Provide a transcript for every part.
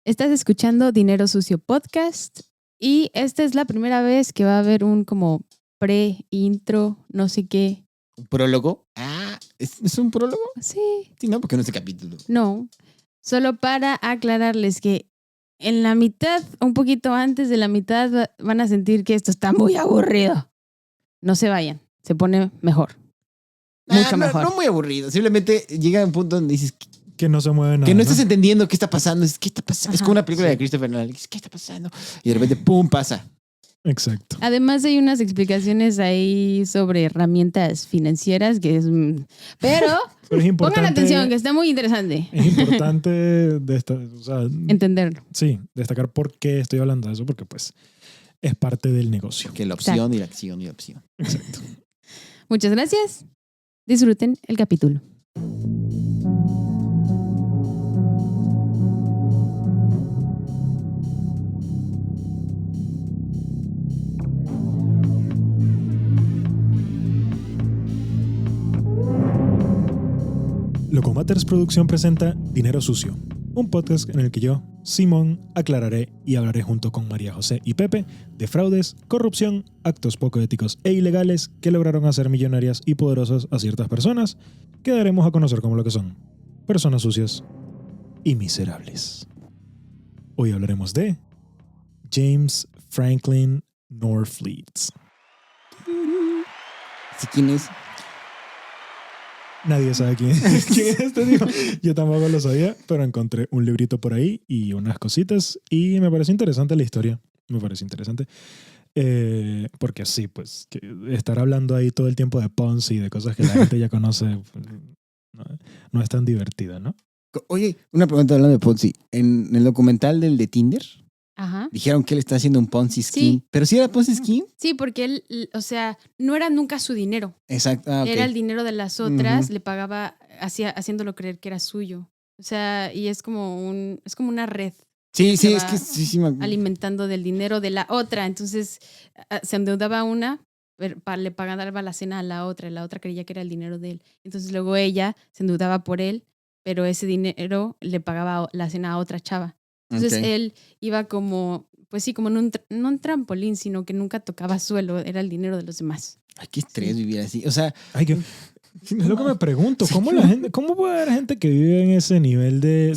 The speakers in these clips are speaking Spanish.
Estás escuchando Dinero Sucio Podcast y esta es la primera vez que va a haber un como pre-intro, no sé qué. ¿Un prólogo? Ah, ¿es un prólogo? Sí. Sí, ¿no? Porque no es el capítulo. No, solo para aclararles que en la mitad, un poquito antes de la mitad, van a sentir que esto está muy aburrido. No se vayan, se pone mejor. Mucho mejor. No muy aburrido. Simplemente llega un punto donde dices que no se mueve nada. que no estás entendiendo qué está pasando. ¿Qué está pasando? Ajá, es como una película sí. de Christopher Nolan. ¿Qué está pasando? Y de repente, ¡pum! Pasa. Exacto. Además hay unas explicaciones ahí sobre herramientas financieras que es... Pero es importante, pongan atención, que está muy interesante. Es importante entenderlo. Sí, destacar por qué estoy hablando de eso, porque pues es parte del negocio. Que la opción y la acción y la opción. Exacto. Muchas gracias. Disfruten el capítulo. Locomatters Producción presenta Dinero Sucio, un podcast en el que yo, Simón, aclararé y hablaré junto con María José y Pepe de fraudes, corrupción, actos poco éticos e ilegales que lograron hacer millonarias y poderosas a ciertas personas que daremos a conocer como lo que son: personas sucias y miserables. Hoy hablaremos de James Franklin Norfleet. ¿Sí, quién es? Nadie sabe quién es. ¿Quién es este tipo? Yo tampoco lo sabía, pero encontré un librito por ahí y unas cositas y me pareció interesante la historia. Me pareció interesante. Porque sí, pues, que estar hablando ahí todo el tiempo de Ponzi y de cosas que la gente ya conoce, pues, no es tan divertida, ¿no? Oye, una pregunta hablando de Ponzi. En el documental del de Tinder, Ajá. dijeron que él está haciendo un Ponzi scheme. Sí. ¿Pero sí era Ponzi scheme? Sí, porque él, o sea, no era nunca su dinero. Exacto. Ah, ok. Era el dinero de las otras, le pagaba haciéndolo creer que era suyo. O sea, y es como una red Sí, se es va que sí me acuerdo. alimentando del dinero de la otra. Entonces se endeudaba a una, le pagaba la cena a la otra, y la otra creía que era el dinero de él. Entonces luego ella se endeudaba por él, pero ese dinero le pagaba la cena a otra chava. Entonces él iba como, pues sí, como en no un trampolín, sino que nunca tocaba suelo, era el dinero de los demás. Ay, qué estrés vivir así. O sea, Es lo que me pregunto, ¿cómo puede haber gente que vive en ese nivel de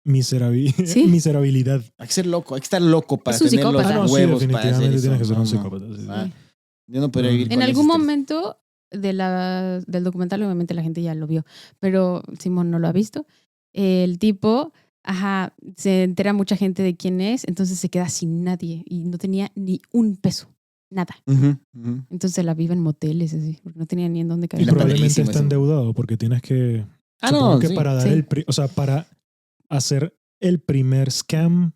miserabilidad? hay que ser loco, hay que estar loco para Es un tener los psicópata. Sí, huevos para hacer definitivamente eso. tienes que ser un No. psicópata. Sí. Ah, yo no podría vivir En con algún ese estrés. momento del documental, obviamente la gente ya lo vio, pero Simón no lo ha visto. El tipo, se entera mucha gente de quién es, entonces se queda sin nadie y no tenía ni un peso, nada. Entonces se la vive en moteles, así, porque no tenía ni en dónde Y caer. probablemente padrísimo está eso. endeudado porque tienes que... No, que sí. para dar Sí. para hacer el primer scam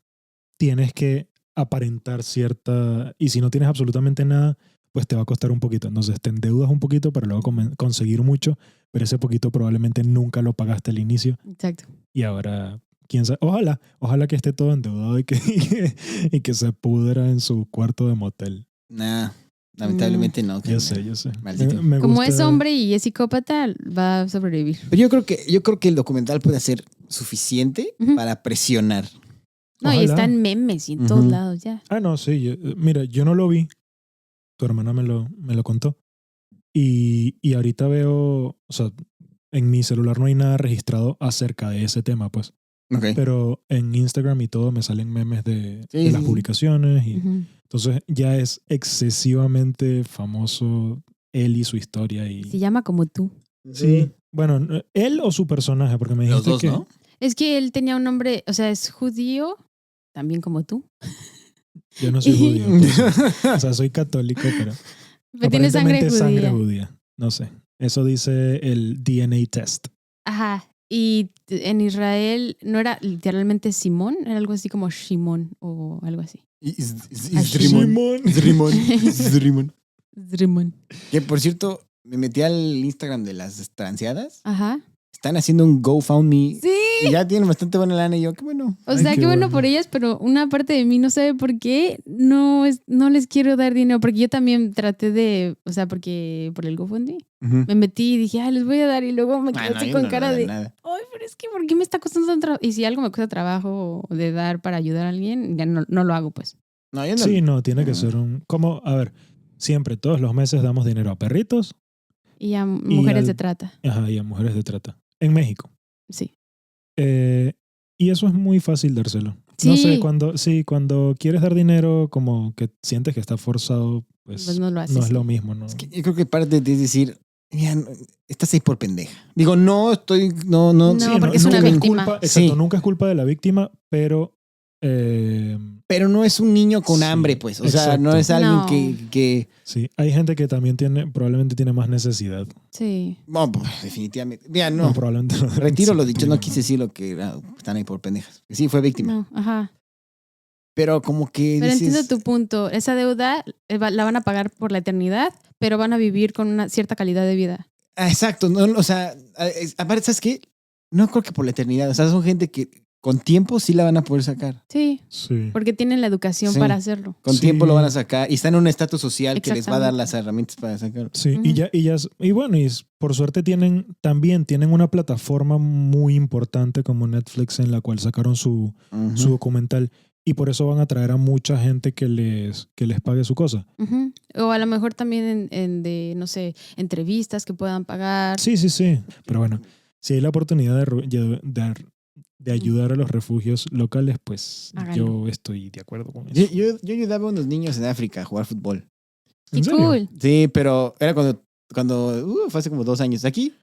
tienes que aparentar cierta... Y si no tienes absolutamente nada, pues te va a costar un poquito. Entonces te endeudas un poquito para luego conseguir mucho, pero ese poquito probablemente nunca lo pagaste al inicio. Exacto. Y ahora, quién sabe, ojalá que esté todo endeudado y que se pudra en su cuarto de motel. Nah, lamentablemente no. Yo sé. Maldito. Me Como gusta- es hombre y es psicópata, va a sobrevivir. Pero yo creo que el documental puede ser suficiente Ujú. para presionar. No, y Ojalá. están memes y en todos Ujú. lados ya. No, sí. Mira, yo no lo vi. Tu hermana me lo contó. Y ahorita veo, o sea, en mi celular no hay nada registrado acerca de ese tema, pues. Ok. Pero en Instagram y todo me salen memes de Sí, las sí. publicaciones. Y Ujú. entonces ya es excesivamente famoso él y su historia. Y, Se llama como tú. sí, bueno, él o su personaje, porque me Los dijiste dos, que... ¿no? Es que él tenía un nombre, o sea, es judío, también como tú. Yo no soy judío. Pues, o sea, soy católico, pero... Pero tiene sangre aparentemente judía. sangre judía. No sé. Eso dice el DNA test. Ajá. Y en Israel no era literalmente Simón, era algo así como Shimón o algo así. Zrimón. Zrimón. Que por cierto, me metí al Instagram de las transeadas. Ajá. están haciendo un GoFundMe. Sí. Y ya tienen bastante buena lana y yo, qué bueno. O Ay, sea, qué qué bueno bueno. por ellas, pero una parte de mí no sabe por qué no les quiero dar dinero. Porque yo también traté de, o sea, porque por el GoFundMe Ujú. me metí y dije, ay, les voy a dar. Y luego me quedé Ah, no, así yo con no cara le doy de, nada. ay, pero es que ¿por qué me está costando tanto trabajo? Y si algo me cuesta trabajo de dar para ayudar a alguien, ya no lo hago, pues. No, yo no. Sí, no, tiene que Mm. ser un... Como, a ver, siempre, todos los meses damos dinero a perritos Y a mujeres al- de trata. ajá, y a mujeres de trata. En México. Sí. Y eso es muy fácil dárselo. Sí. No sé, cuando quieres dar dinero, como que sientes que está forzado, pues, Pues no lo haces, no es sí. lo mismo, ¿no? Es que yo creo que parte de es decir, mira, estás ahí por pendeja. Digo, no estoy, no. No, Sí, porque es una nunca víctima. culpa, exacto, Sí. nunca es culpa de la víctima, pero Pero no es un niño con Sí, hambre, pues. O sea, exacto. no es alguien No. que sí, hay gente que también probablemente tiene más necesidad. Sí. no, pues, definitivamente. Mira, No, no. probablemente no. Retiro Sí, lo dicho, no digo, quise decir lo que están ahí por pendejas. Sí, fue víctima. No, ajá. Pero como que Pero dices, entiendo tu punto. Esa deuda la van a pagar por la eternidad, pero van a vivir con una cierta calidad de vida. ah, exacto, no, o sea, aparte, ¿sabes qué? No creo que por la eternidad. O sea, son gente que con tiempo sí la van a poder sacar. Sí, Sí. porque tienen la educación Sí. para hacerlo. Con Sí. tiempo lo van a sacar y están en un estatus social que les va a dar Exactamente. las herramientas para sacarlo. Sí, Ujú. y bueno, por suerte también tienen una plataforma muy importante como Netflix en la cual sacaron su Ujú. documental y por eso van a traer a mucha gente que les pague su cosa. Ujú. O a lo mejor también de, no sé, entrevistas que puedan pagar. Sí. Pero bueno, si hay la oportunidad de ayudar a los refugios locales, pues Háganlo. yo estoy de acuerdo con eso. Yo ayudaba a unos niños en África a jugar fútbol. ¡Qué ¿En serio? cool! Sí, pero era cuando fue hace como 2 años. ¿Aquí?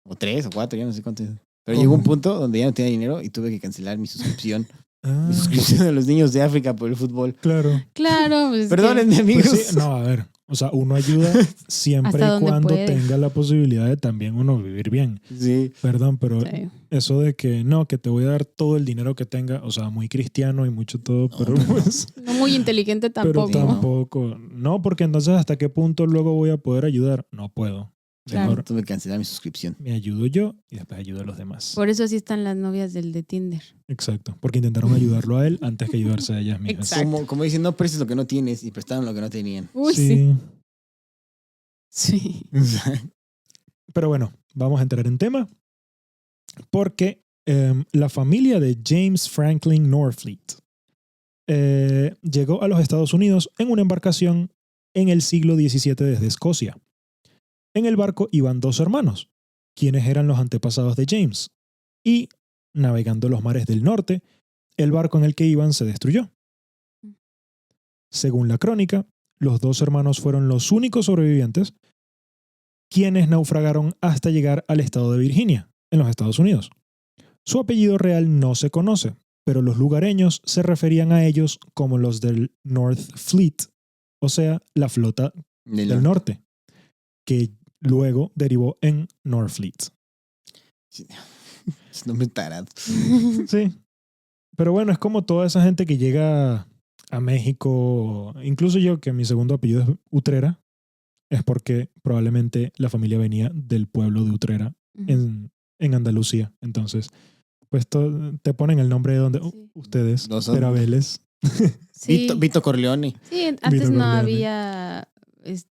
O 3 o 4, ya no sé cuánto. Pero ¿Cómo? llegó un punto donde ya no tenía dinero y tuve que cancelar mi suscripción. Ah, Mi suscripción a los niños de África por el fútbol. claro. Claro, pues es que- Perdónenme, amigos. Pues sí, no, a ver, o sea, uno ayuda siempre Hasta y donde cuando puede. tenga la posibilidad de también uno vivir bien. Sí. Perdón, pero Sí. eso de que no, que te voy a dar todo el dinero que tenga, o sea, muy cristiano y mucho todo, pero no. pues, No muy inteligente pero tampoco. tampoco, no, porque entonces hasta qué punto luego voy a poder ayudar, no puedo. Claro. Mejor Tuve que cancelar mi suscripción. me ayudo yo y después ayudo a los demás. Por eso así están las novias del de Tinder. Exacto, porque intentaron ayudarlo a él antes que ayudarse a ellas mismas. Exacto. Como dicen, no prestes lo que no tienes y prestaron lo que no tenían. Uy, sí. Sí. Sí. Pero bueno, vamos a entrar en tema porque la familia de James Franklin Norfleet llegó a los Estados Unidos en una embarcación en el siglo XVII desde Escocia. En el barco iban 2 hermanos, quienes eran los antepasados de James, y navegando los mares del norte, el barco en el que iban se destruyó. Según la crónica, los 2 hermanos fueron los únicos sobrevivientes quienes naufragaron hasta llegar al estado de Virginia, en los Estados Unidos. Su apellido real no se conoce, pero los lugareños se referían a ellos como los del North Fleet, o sea, la flota del norte, que luego derivó en Northfleet. Es nombre tarado. Sí. Pero bueno, es como toda esa gente que llega a México, incluso yo, que mi segundo apellido es Utrera, es porque probablemente la familia venía del pueblo de Utrera en Andalucía. Entonces, pues te ponen el nombre de donde Sí. ustedes, No son- Perabeles. Sí. Vito Corleone. Sí, antes Vito no Corleone. había,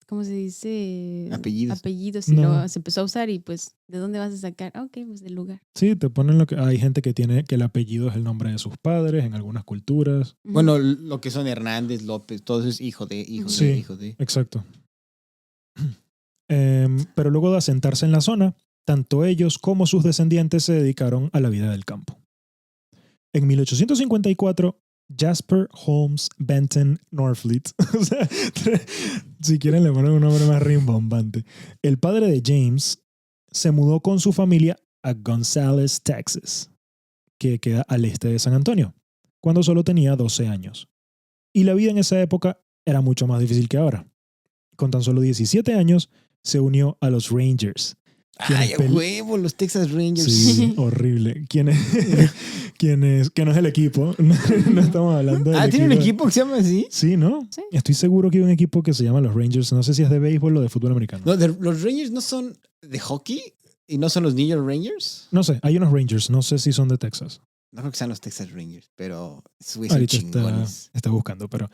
¿cómo se dice? Apellidos. Apellidos y No. luego se empezó a usar y pues, ¿de dónde vas a sacar? Ah, ok, pues del lugar. Sí, te ponen lo que... Hay gente que tiene que el apellido es el nombre de sus padres en algunas culturas. Ujú. Bueno, lo que son Hernández, López, todo eso es hijo de, hijo Sí. de, hijo de. Exacto. Pero luego de asentarse en la zona, tanto ellos como sus descendientes se dedicaron a la vida del campo. En 1854, Jasper Holmes Benton Norfleet, o sea, si quieren le ponen un nombre más rimbombante, el padre de James se mudó con su familia a Gonzales, Texas, que queda al este de San Antonio, cuando solo tenía 12 años. Y la vida en esa época era mucho más difícil que ahora. Con tan solo 17 años, se unió a los Rangers. Ay, a pel- huevo, los Texas Rangers. Sí, horrible. Que no es el equipo. No estamos hablando del ¿Tiene un equipo que se llama así? Sí, ¿no? Sí. Estoy seguro que hay un equipo que se llama los Rangers. No sé si es de béisbol o de fútbol americano. No, los Rangers no son de hockey. ¿Y no son los New York Rangers? No sé, hay unos Rangers, no sé si son de Texas. No creo que sean los Texas Rangers, pero esos güeyes son Ahorita chingones. está buscando, pero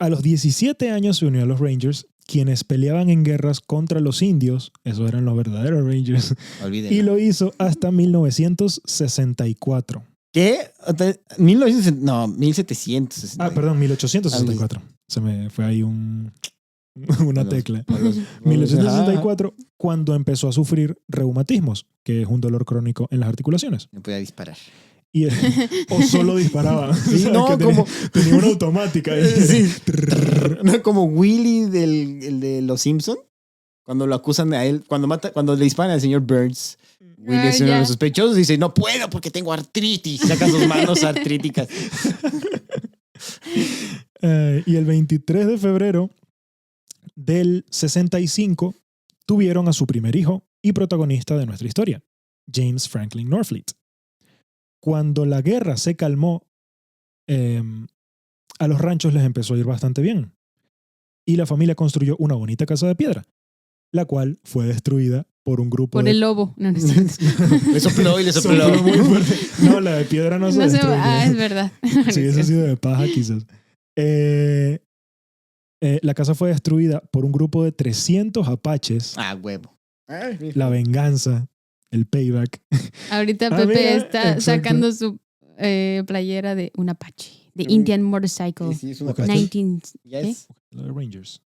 a los 17 años se unió a los Rangers, quienes peleaban en guerras contra los indios. Esos eran los verdaderos Rangers. Olvídenlo. Y lo hizo hasta 1964. ¿Qué? 1960, no, 1760. Ah, perdón, 1864. Se me fue ahí una tecla. 1864, cuando empezó a sufrir reumatismos, que es un dolor crónico en las articulaciones. No podía disparar. O solo disparaba. Sí, O sea, no, que como... tenía una automática. Ahí. Sí. No, como Willy el de Los Simpson, cuando lo acusan a él, cuando le disparan al señor Burns. Willy es uno de los sospechosos y dice, no puedo porque tengo artritis. Saca sus manos artríticas. Y el 23 de febrero del 65 tuvieron a su primer hijo y protagonista de nuestra historia, James Franklin Norfleet. Cuando la guerra se calmó, a los ranchos les empezó a ir bastante bien. Y la familia construyó una bonita casa de piedra, la cual fue destruida por un grupo Por el lobo. No, no es cierto. Le sopló y le sopló. Sopló muy fuerte. No, la de piedra no se No sé, destruye. es verdad. Si hubiese sido de paja, quizás. La casa fue destruida por un grupo de 300 apaches. Ah, huevo. La venganza, el payback. Ahorita Ah, Pepe mira, está exacto. sacando su playera de un Apache, de Mm. Indian Motorcycle. Sí, es una Ok. 19. Ya ¿qué? es, Lo de Rangers.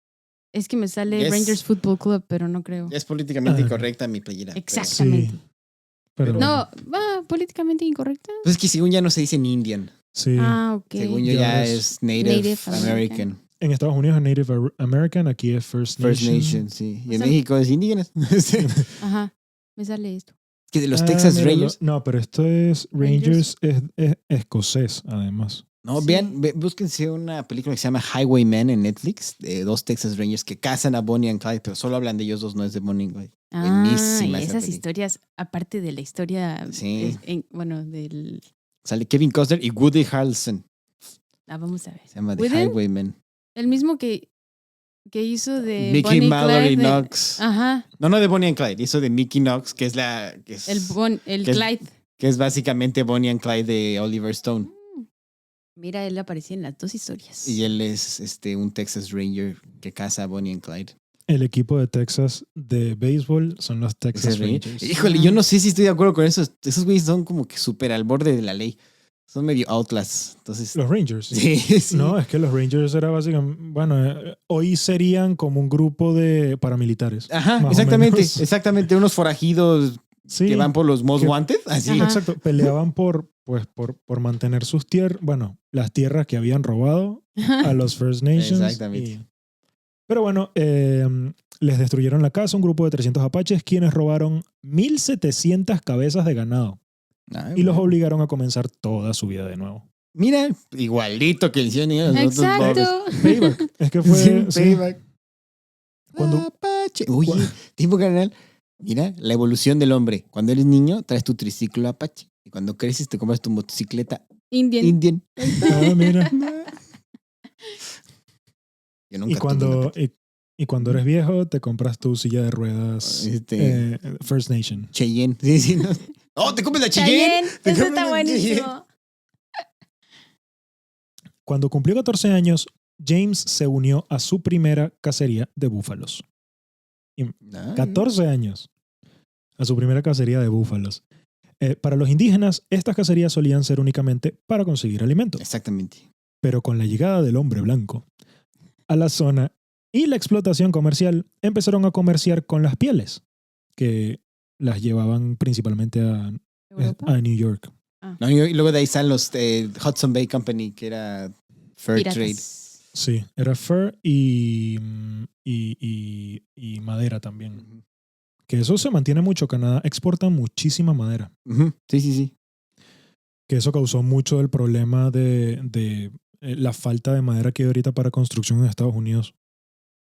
Es que me sale Yes. Rangers Football Club, pero no creo. ya es políticamente Ah. incorrecta mi playera. Exactamente. Sí. Pero No, va políticamente incorrecta. Pues es que según ya no se dice Indian. sí. Ah, ok. Según yo Ya ya es es Native, Native American. En Estados Unidos es Native American, aquí es First Nation. First Nation, sí. Y O en sea, México es indígenas. Sí. Ajá. Me sale esto. Que de los Ah, Texas míralo. Rangers. No, pero esto es Rangers, es escocés, además. No, Sí. vean, búsquense una película que se llama Highwaymen en Netflix, de dos Texas Rangers que cazan a Bonnie and Clyde, pero solo hablan de ellos dos, no es de Bonnie and Clyde. Ah, Buenísima y esa esas peli. historias, aparte de la historia, Sí. bueno, del... Sale Kevin Costner y Woody Harrelson. vamos a ver. Se llama The ¿Wooden? Highwaymen. El mismo que hizo de Mickey Bonnie Mallory Clyde, Knox. Ajá, No de Bonnie and Clyde, hizo de Mickey Knox, que es el que es- Clyde. que es básicamente Bonnie and Clyde de Oliver Stone. Mira, él aparecía en las dos historias. Y él es un Texas Ranger que caza a Bonnie and Clyde. El equipo de Texas de béisbol son los Texas Rangers. Híjole, yo no sé si estoy de acuerdo con eso. Esos güeyes son como que súper al borde de la ley. Son medio outlast. Entonces, Los Rangers. sí, sí. No, es que los Rangers era básicamente, bueno, hoy serían como un grupo de paramilitares. Ajá, más o exactamente. menos. Exactamente. Unos forajidos Sí, que van por los Most que- Wanted. Así. Ajá. exacto. Peleaban por mantener sus tierras, bueno, las tierras que habían robado a los First Nations. Exactamente. Pero bueno, les destruyeron la casa un grupo de 300 apaches quienes robaron 1,700 cabezas de ganado Ay, y los bueno. obligaron a comenzar toda su vida de nuevo. Mira, igualito que le hicieron ellos a los otros pobres. Exacto. Payback. Es que fue... Sí, sí. payback. Cuando- Apache. Oye, tipo carnal. Mira, la evolución del hombre. Cuando eres niño, traes tu triciclo Apache. Y cuando creces, te compras tu motocicleta Indian. Indian. Ah, mira. Yo nunca Y tuve cuando, una y cuando eres viejo, te compras tu silla de ruedas First Nation. Cheyenne. Sí, sí, no. ¡Oh, te compras la Cheyenne! Cheyenne, Te eso compras está la buenísimo. Cuando cumplió 14 años, James se unió a su primera cacería de búfalos. Ah, 14 años. A su primera cacería de búfalos. Para los indígenas, estas cacerías solían ser únicamente para conseguir alimento. Exactamente. Pero con la llegada del hombre blanco a la zona y la explotación comercial, empezaron a comerciar con las pieles, que las llevaban principalmente a New York. No, y luego de ahí están los Hudson Bay Company, que era Fair Trade. Piratas. Sí, era fur y madera también. Ujú. Que eso se mantiene mucho. Canadá exporta muchísima madera. Ujú. Sí, sí, sí. Que eso causó mucho del problema de la falta de madera que hay ahorita para construcción en Estados Unidos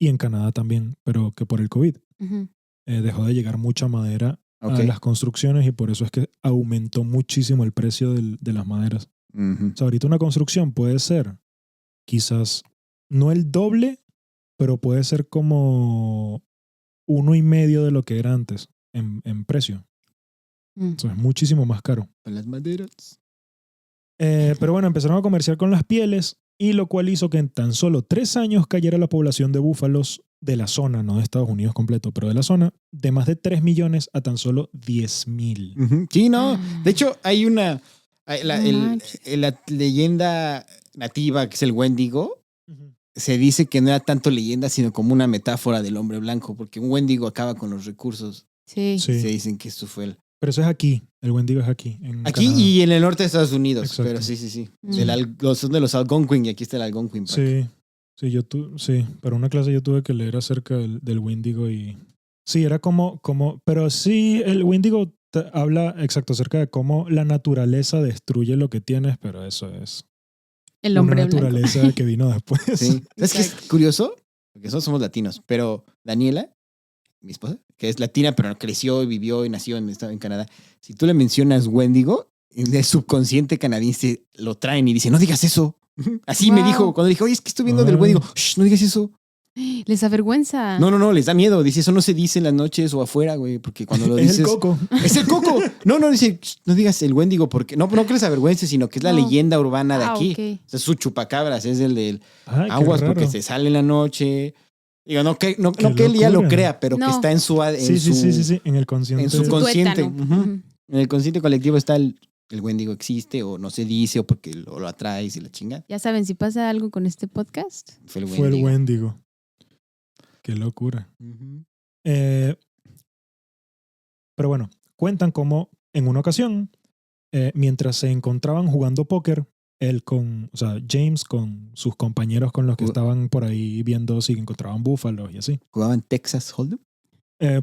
y en Canadá también, pero que por el COVID Ujú. dejó de llegar mucha madera Ok. a las construcciones y por eso es que aumentó muchísimo el precio de las maderas. Ujú. O sea, ahorita una construcción puede ser quizás no el doble, pero puede ser como 1.5 de lo que era antes. en precio. Mm. Eso es muchísimo más caro. Con las maderas. Pero bueno, empezaron a comerciar con las pieles y lo cual hizo que en tan solo 3 años cayera la población de búfalos de la zona, no de Estados Unidos completo, pero de la zona, de más de 3 millones a tan solo 10,000. Ujú. Sí, no. De hecho, hay una... la leyenda nativa, que es el Wendigo, se dice que no era tanto leyenda, sino como una metáfora del hombre blanco, porque un Wendigo acaba con los recursos. Sí. Sí. Se dicen que esto fue el... Pero eso es aquí, el Wendigo es aquí. En Aquí Canadá. y en el norte de Estados Unidos. Exacto. Pero sí. Mm. Son de los Algonquin y aquí está el Algonquin Park. Sí, para una clase yo tuve que leer acerca del Wendigo y... Sí, era como pero sí, el Wendigo habla exacto acerca de cómo la naturaleza destruye lo que tienes, pero eso es El hombre una blanco. naturaleza que vino después. Sí. ¿Sabes qué es Exacto. curioso? Porque nosotros somos latinos, pero Daniela, mi esposa, que es latina, pero creció y vivió y nació en Canadá, si tú le mencionas Wendigo, en el subconsciente canadiense lo traen y dicen, no digas eso. Así me Wow. dijo, cuando dije, oye, es que estoy viendo del Ah. Wendigo. Shh, no digas eso. Les avergüenza. No, les da miedo. Dice, eso no se dice en las noches o afuera, güey, porque cuando lo Es dices... el coco. Es el coco. No, dice, no digas el Wendigo, porque no que les avergüence, sino que es la No. leyenda urbana de aquí. Ok. O sea, es su chupacabras, es el del Ay, qué aguas raro. porque se sale en la noche. Digo, no Qué que él ya lo locura. crea, pero que No. está en su... Sí, en el consciente. en su consciente. Tuétano. Ujú. Ujú. En el consciente colectivo está el Wendigo existe o no se dice o porque lo atraes y la chinga. Ya saben, si pasa algo con este podcast, Fue el Fue el Wendigo. Wendigo. Qué locura. Ujú. Pero bueno, cuentan como en una ocasión, mientras se encontraban jugando póker, James con sus compañeros con los que estaban por ahí viendo si encontraban búfalos y así. ¿Jugaban Texas Hold'em?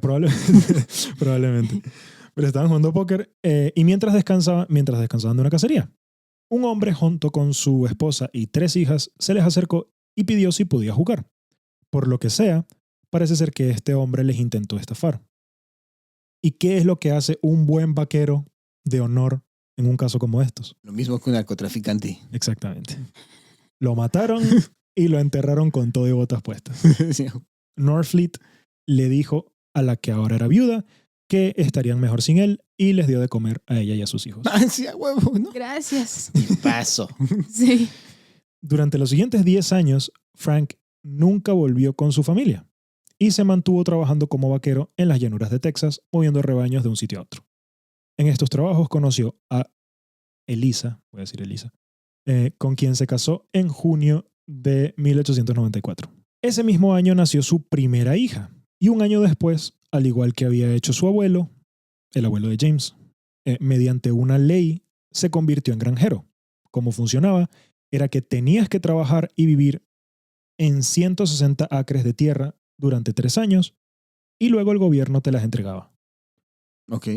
Probablemente. Pero estaban jugando póker y mientras descansaban de una cacería. Un hombre junto con su esposa y 3 hijas se les acercó y pidió si podía jugar. Por lo que sea, parece ser que este hombre les intentó estafar. ¿Y qué es lo que hace un buen vaquero de honor en un caso como estos? Lo mismo que un narcotraficante. Exactamente. Lo mataron y lo enterraron con todo y botas puestas. Sí. Norfleet le dijo a la que ahora era viuda que estarían mejor sin él y les dio de comer a ella y a sus hijos. Ah, sí, a huevo, ¿no? gracias. Paso. Sí. Durante los siguientes 10 años, Frank nunca volvió con su familia y se mantuvo trabajando como vaquero en las llanuras de Texas, moviendo rebaños de un sitio a otro. En estos trabajos conoció a Elisa, con quien se casó en junio de 1894. Ese mismo año nació su primera hija y un año después, al igual que había hecho su abuelo, el abuelo de James, mediante una ley se convirtió en granjero. Cómo funcionaba era que tenías que trabajar y vivir en 160 acres de tierra durante 3 años y luego el gobierno te las entregaba. Ok.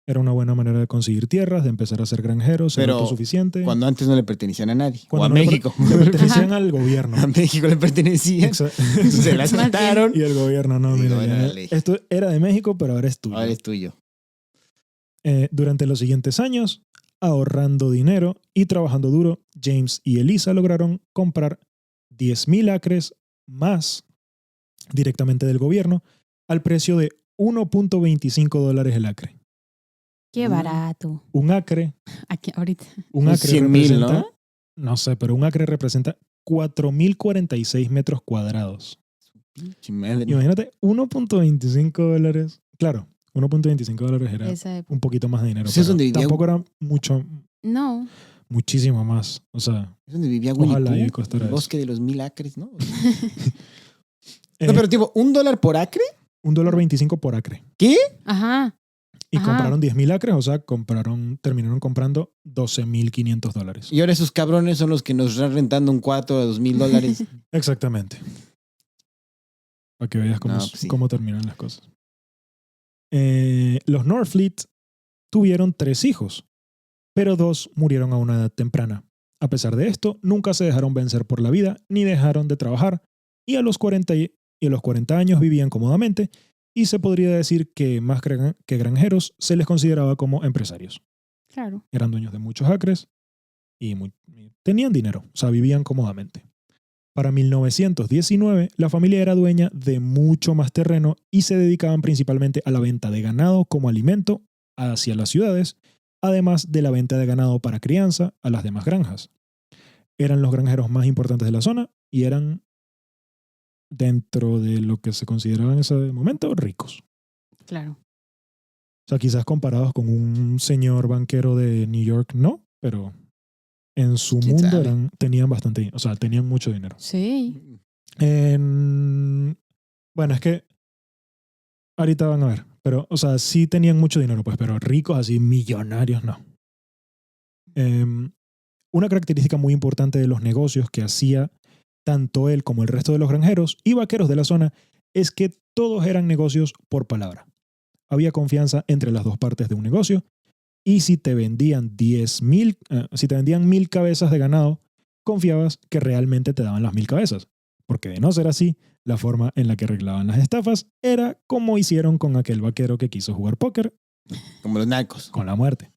Era una buena manera de conseguir tierras, de empezar a ser granjero, ser Pero autosuficiente. Cuando antes no le pertenecían a nadie. Cuando o a no le México. Le pertenecían al gobierno. A México le pertenecían. Se las Más bien. quitaron. Y el gobierno, no, Sí, mira, no era ya, la ley. esto era de México, pero ahora es tuyo. Ahora es tuyo. Durante los siguientes años, ahorrando dinero y trabajando duro, James y Elisa lograron comprar 10,000 acres más directamente del gobierno al precio de $1.25 el acre. Qué barato. Un acre Aquí, ahorita. Un Son acre 100,000, representa, ¿no? no sé, pero un acre representa 4,046 metros cuadrados. Pinche madre. Imagínate, $1.25. Claro, $1.25 era Esa época. un poquito más de dinero. Pues es pero donde vivía- tampoco era mucho, No. muchísimo más. O sea, Es donde vivía Winnie Ojalá y Pooh, costara el eso. bosque de los 1000 acres, ¿no? eh, No, pero tipo, $1 por acre. $1.25 por acre. ¿Qué? Ajá. Y Ajá. compraron 10,000 acres, o sea, terminaron comprando $12,500. Y ahora esos cabrones son los que nos están rentando un cuarto a $2,000. Exactamente. Para que veas cómo, No, pues sí. cómo terminan las cosas. Los Norfleet tuvieron 3 hijos, pero 2 murieron a una edad temprana. A pesar de esto, nunca se dejaron vencer por la vida ni dejaron de trabajar y a los 40 años vivían cómodamente y se podría decir que más que granjeros se les consideraba como empresarios. Claro. Eran dueños de muchos acres y tenían dinero, o sea, vivían cómodamente. Para 1919, la familia era dueña de mucho más terreno y se dedicaban principalmente a la venta de ganado como alimento hacia las ciudades, además de la venta de ganado para crianza a las demás granjas. Eran los granjeros más importantes de la zona y eran, dentro de lo que se consideraba en ese momento, ricos. Claro. O sea, quizás comparados con un señor banquero de New York, no, pero en su ¿Quién mundo sabe? tenían bastante, o sea, tenían mucho dinero. Sí. Bueno, es que ahorita van a ver, pero, o sea, sí tenían mucho dinero, pues, pero ricos así, millonarios, no. Una característica muy importante de los negocios que hacía tanto él como el resto de los granjeros y vaqueros de la zona es que todos eran negocios por palabra. Había confianza entre las dos partes de un negocio y si te vendían 1000 cabezas de ganado, confiabas que realmente te daban las 1000 cabezas. Porque de no ser así, la forma en la que arreglaban las estafas era como hicieron con aquel vaquero que quiso jugar póker Como los narcos. con la muerte.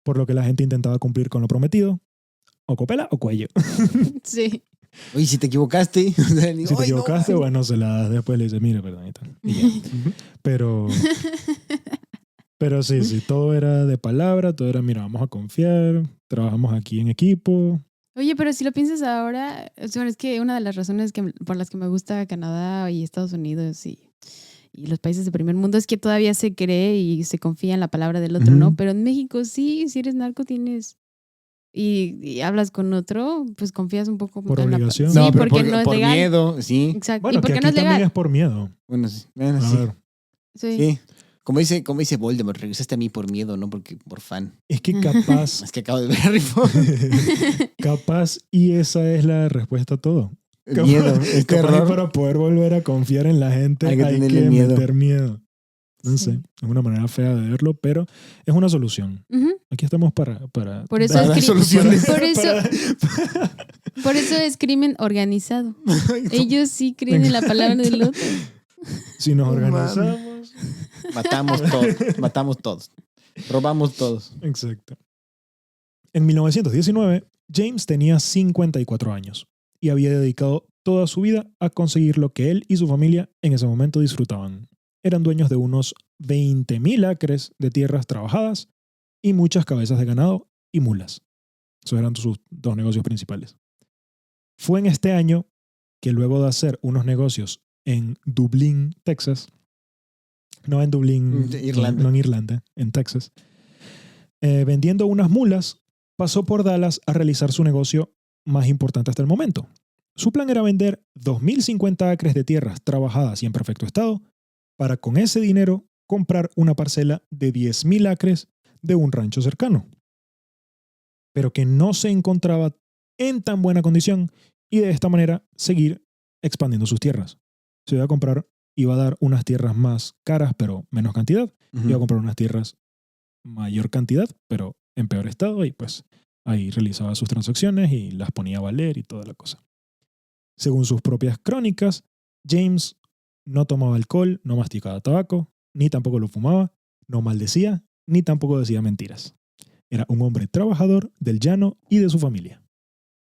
Por lo que la gente intentaba cumplir con lo prometido, o copela o cuello. Sí. Oye, si te equivocaste. O sea, Si te equivocaste, bueno, se la das después, le dices, mire, perdón, y tal. Y ya. Pero sí, todo era de palabra, todo era, mira, vamos a confiar, trabajamos aquí en equipo. Oye, pero si lo piensas ahora, o sea, es que una de las razones por las que me gusta Canadá y Estados Unidos y los países de primer mundo es que todavía se cree y se confía en la palabra del otro, ¿no? Ujú. Pero en México sí, si eres narco tienes y hablas con otro, pues confías un poco Por en obligación. Sí, No, pero porque no es por legal. miedo, sí. Exacto. Bueno, y que porque aquí no es también legal. es por miedo. Bueno, sí. Bueno, A sí. ver, Sí. Sí. Como dice Voldemort, regresaste a mí por miedo, no porque por fan. es que capaz, Es que acabo de ver Harry Potter. capaz y esa es la respuesta a todo. Capaz- Miedo, es Capaz y terror. para poder volver a confiar en la gente Hay que hay tenerle que miedo. meter miedo. No Sí. sé, es una manera fea de verlo, pero es una solución. Ujú. Aquí estamos para Por eso Para es dar cri- soluciones. Por eso es crimen organizado. Ellos sí creen en la palabra del otro. Si nos No organizamos. Matamos todos. Robamos todos. Exacto. En 1919, James tenía 54 años y había dedicado toda su vida a conseguir lo que él y su familia en ese momento disfrutaban. Eran dueños de unos 20,000 acres de tierras trabajadas y muchas cabezas de ganado y mulas. Esos eran sus dos negocios principales. Fue en este año que luego de hacer unos negocios en Dublín, Texas, no en Dublín, Irlanda. no en Irlanda, en Texas, vendiendo unas mulas, pasó por Dallas a realizar su negocio más importante hasta el momento. Su plan era vender 2,050 acres de tierras trabajadas y en perfecto estado para con ese dinero comprar una parcela de 10,000 acres de un rancho cercano, pero que no se encontraba en tan buena condición y de esta manera seguir expandiendo sus tierras. Se iba a comprar, iba a dar unas tierras más caras pero menos cantidad, iba a comprar unas tierras mayor cantidad pero en peor estado y pues ahí realizaba sus transacciones y las ponía a valer y toda la cosa. Según sus propias crónicas, James no tomaba alcohol, no masticaba tabaco, ni tampoco lo fumaba, no maldecía, ni tampoco decía mentiras. Era un hombre trabajador del llano y de su familia.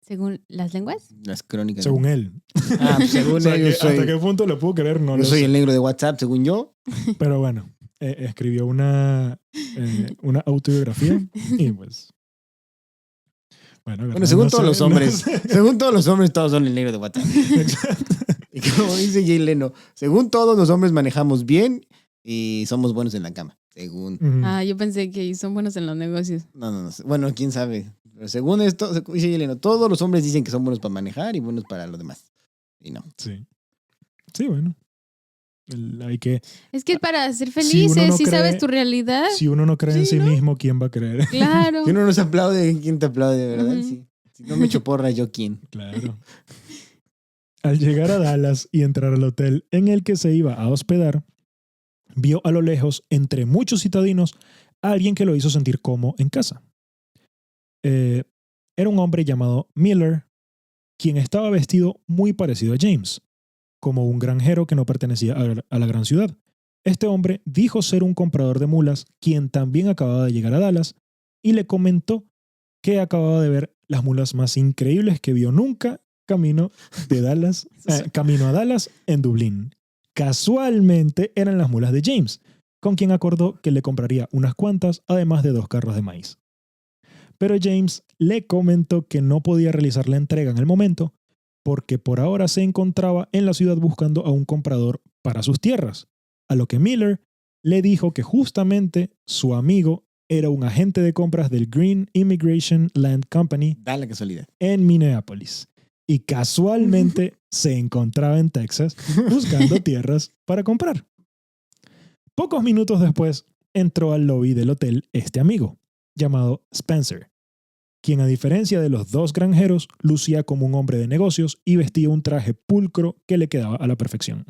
Según las lenguas. Las crónicas. Según él. Pues según O sea, él, que yo soy, ¿hasta qué punto le puedo creer? No yo lo soy sé. el negro de WhatsApp, según yo. Pero bueno, escribió una autobiografía y pues... Bueno, Según no todos sé, los no hombres. sé. Según todos los hombres, todos son el negro de WhatsApp. Exacto. Y como dice Jay Leno, según todos los hombres manejamos bien y somos buenos en la cama. Según. Ujú. Yo pensé que son buenos en los negocios. No. Bueno, quién sabe. Pero según esto, dice Jay Leno, todos los hombres dicen que son buenos para manejar y buenos para lo demás. Y no. Sí. Sí, bueno. Hay que... Es que para ser Si uno felices, no si cree- sabes tu realidad, Si uno no cree en sí mismo, ¿quién va a creer? claro. Si uno nos aplaude, ¿quién te aplaude, verdad? Ujú. Sí. Si no me echo porra, ¿yo quién? Claro. Al llegar a Dallas y entrar al hotel en el que se iba a hospedar, vio a lo lejos, entre muchos citadinos, a alguien que lo hizo sentir como en casa. Era un hombre llamado Miller, quien estaba vestido muy parecido a James, como un granjero que no pertenecía a la gran ciudad. Este hombre dijo ser un comprador de mulas, quien también acababa de llegar a Dallas, y le comentó que acababa de ver las mulas más increíbles que vio nunca camino a Dallas en Dublín. Casualmente eran las mulas de James, con quien acordó que le compraría unas cuantas, además de 2 carros de maíz. Pero James le comentó que no podía realizar la entrega en el momento porque por ahora se encontraba en la ciudad buscando a un comprador para sus tierras, a lo que Miller le dijo que justamente su amigo era un agente de compras del Green Immigration Land Company Da la casualidad. en Minneapolis y casualmente se encontraba en Texas buscando tierras para comprar. Pocos minutos después entró al lobby del hotel este amigo, llamado Spencer, quien a diferencia de los 2 granjeros lucía como un hombre de negocios y vestía un traje pulcro que le quedaba a la perfección.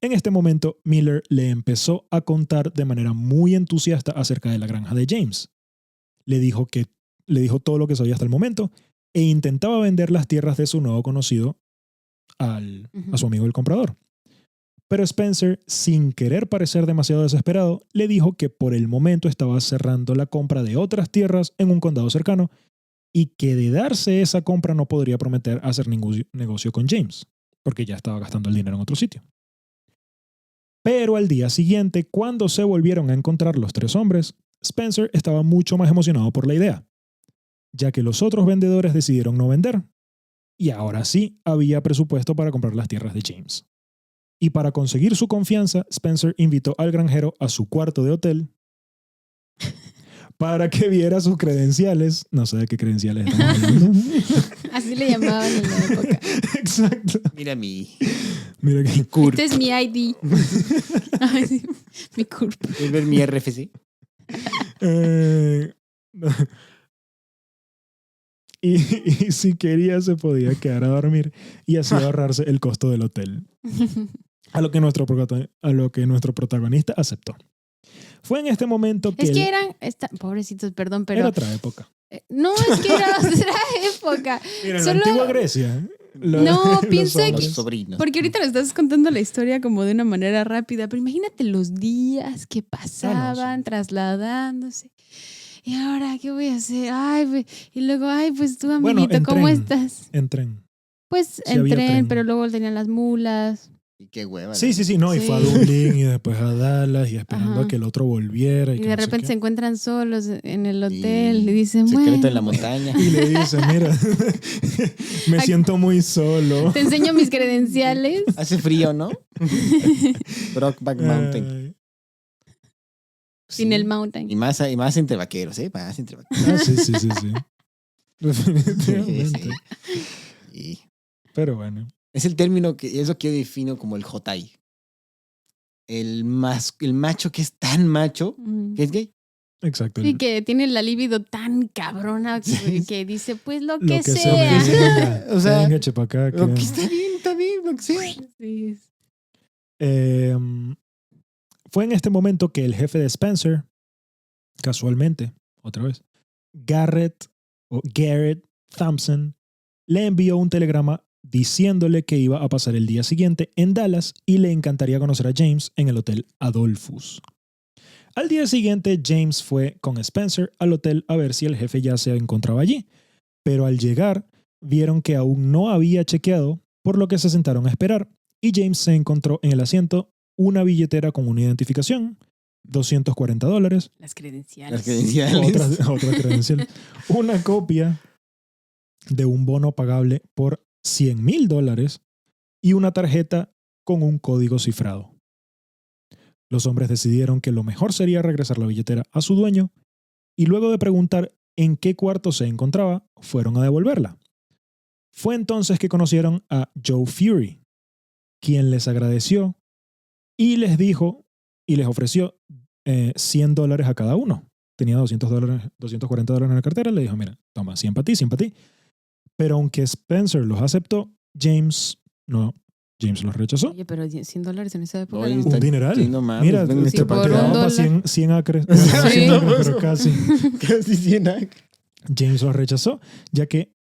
En este momento, Miller le empezó a contar de manera muy entusiasta acerca de la granja de James. Le dijo todo lo que sabía hasta el momento e intentaba vender las tierras de su nuevo conocido a su amigo el comprador. Pero Spencer, sin querer parecer demasiado desesperado, le dijo que por el momento estaba cerrando la compra de otras tierras en un condado cercano y que de darse esa compra no podría prometer hacer ningún negocio con James, porque ya estaba gastando el dinero en otro sitio. Pero al día siguiente, cuando se volvieron a encontrar los 3 hombres, Spencer estaba mucho más emocionado por la idea, ya que los otros vendedores decidieron no vender, y ahora sí había presupuesto para comprar las tierras de James. Y para conseguir su confianza, Spencer invitó al granjero a su cuarto de hotel para que viera sus credenciales. No sé de qué credenciales estamos hablando. Así le llamaban en la época. Exacto. Mira que Este es mi ID. Ay, sí, mi CURP. ¿Quieres ver mi RFC? No. Y si quería se podía quedar a dormir y así ahorrarse el costo del hotel. A lo que nuestro protagonista aceptó. Fue en este momento que... Es que eran... pobrecitos, perdón, pero... Era otra época. No, es que era otra época. Mira, en la antigua Grecia... No, piensa que... Sobrinos. Porque ahorita nos estás contando la historia como de una manera rápida, pero imagínate los días que pasaban trasladándose. Y ahora, ¿qué voy a hacer? Ay, y luego, ay, pues tú, amiguito, ¿cómo estás? En tren. Pues Sí, en había tren, tren. pero luego tenían las mulas. Y qué hueva. Sí, no, y Sí. fue a Dublín y después a Dallas y esperando Ajá. a que el otro volviera. Y que de no sé repente qué. se encuentran solos en el hotel. Y dicen, Secreto bueno, en la montaña. Y le dice, mira, me siento muy solo. te enseño mis credenciales. Hace frío, ¿no? Brokeback Mountain. Ay. Sin Sí. el mountain. Y más entre vaqueros, ¿eh? Más entre vaqueros. Sí. Definitivamente. Y Pero bueno. es el término que es lo que yo defino como el jotai. El macho que es tan macho que es gay. Exacto. Sí, que tiene la libido tan cabrona Sí. que dice, pues lo Lo que que sea. sea. O sea, venga, chepa acá. Lo que está bien, lo que sea. Sí. Fue en este momento que el jefe de Spencer, casualmente, otra vez, Garrett Thompson, le envió un telegrama diciéndole que iba a pasar el día siguiente en Dallas y le encantaría conocer a James en el Hotel Adolphus. Al día siguiente, James fue con Spencer al hotel a ver si el jefe ya se encontraba allí, pero al llegar vieron que aún no había chequeado, por lo que se sentaron a esperar y James se encontró en el asiento una billetera con una identificación, $240, Las credenciales. Las credenciales. otra credencial, una copia de un bono pagable por $100,000 y una tarjeta con un código cifrado. Los hombres decidieron que lo mejor sería regresar la billetera a su dueño y luego de preguntar en qué cuarto se encontraba, fueron a devolverla. Fue entonces que conocieron a Joe Fury, quien les agradeció y les dijo y les ofreció $100 a cada uno. Tenía $240 en la cartera. Le dijo, mira, toma, 100 para ti, 100 para ti. Pero aunque Spencer los aceptó, James los rechazó. Oye, pero $100 en esa época. Oye, no. está- Un dineral. Sí, no mames, Mira, ven, sí, por te daban $1. para 100 acres. Sí, 100 acres, pues. pero casi. Casi 100 años. James los rechazó, ya que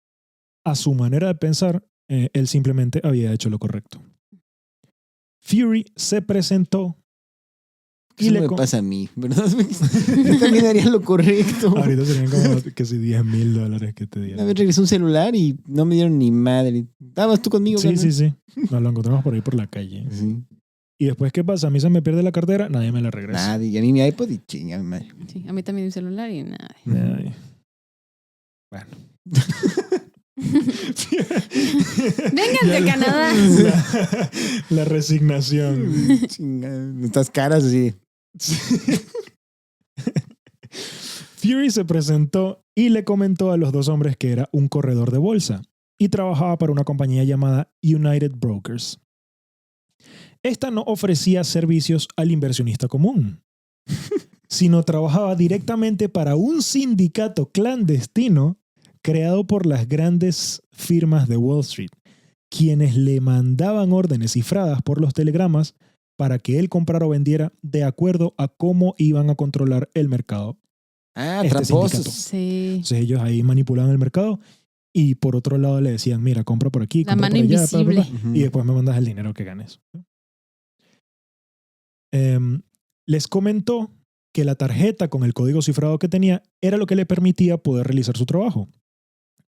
a su manera de pensar, él simplemente había hecho lo correcto. Fury se presentó Eso no me pasa a mí, ¿verdad? Yo también haría lo correcto. Ahorita serían como que si $10,000 que te Una dieran. vez regresé un celular y no me dieron ni madre. ¿Estabas tú conmigo? Sí, carnal? sí. Nos lo encontramos por ahí por la calle. Sí. Y después, ¿qué pasa? A mí se me pierde la cartera, nadie me la regresa. Nadie. Y a mí mi iPod y chinga, madre. Sí, a mí también mi celular y nada. Nadie. Bueno. Vengan de Canadá. La resignación. Chinga, estas caras así. Fury se presentó y le comentó a los dos hombres que era un corredor de bolsa y trabajaba para una compañía llamada United Brokers. Esta no ofrecía servicios al inversionista común, sino trabajaba directamente para un sindicato clandestino creado por las grandes firmas de Wall Street, quienes le mandaban órdenes cifradas por los telegramas para que él comprara o vendiera de acuerdo a cómo iban a controlar el mercado. Ah, Este tramposos. sindicato. Sí. Entonces ellos ahí manipulaban el mercado y por otro lado le decían, mira, compra por aquí, La compra mano por allá, invisible. Ujú. y después me mandas el dinero que ganes. Les comentó que la tarjeta con el código cifrado que tenía era lo que le permitía poder realizar su trabajo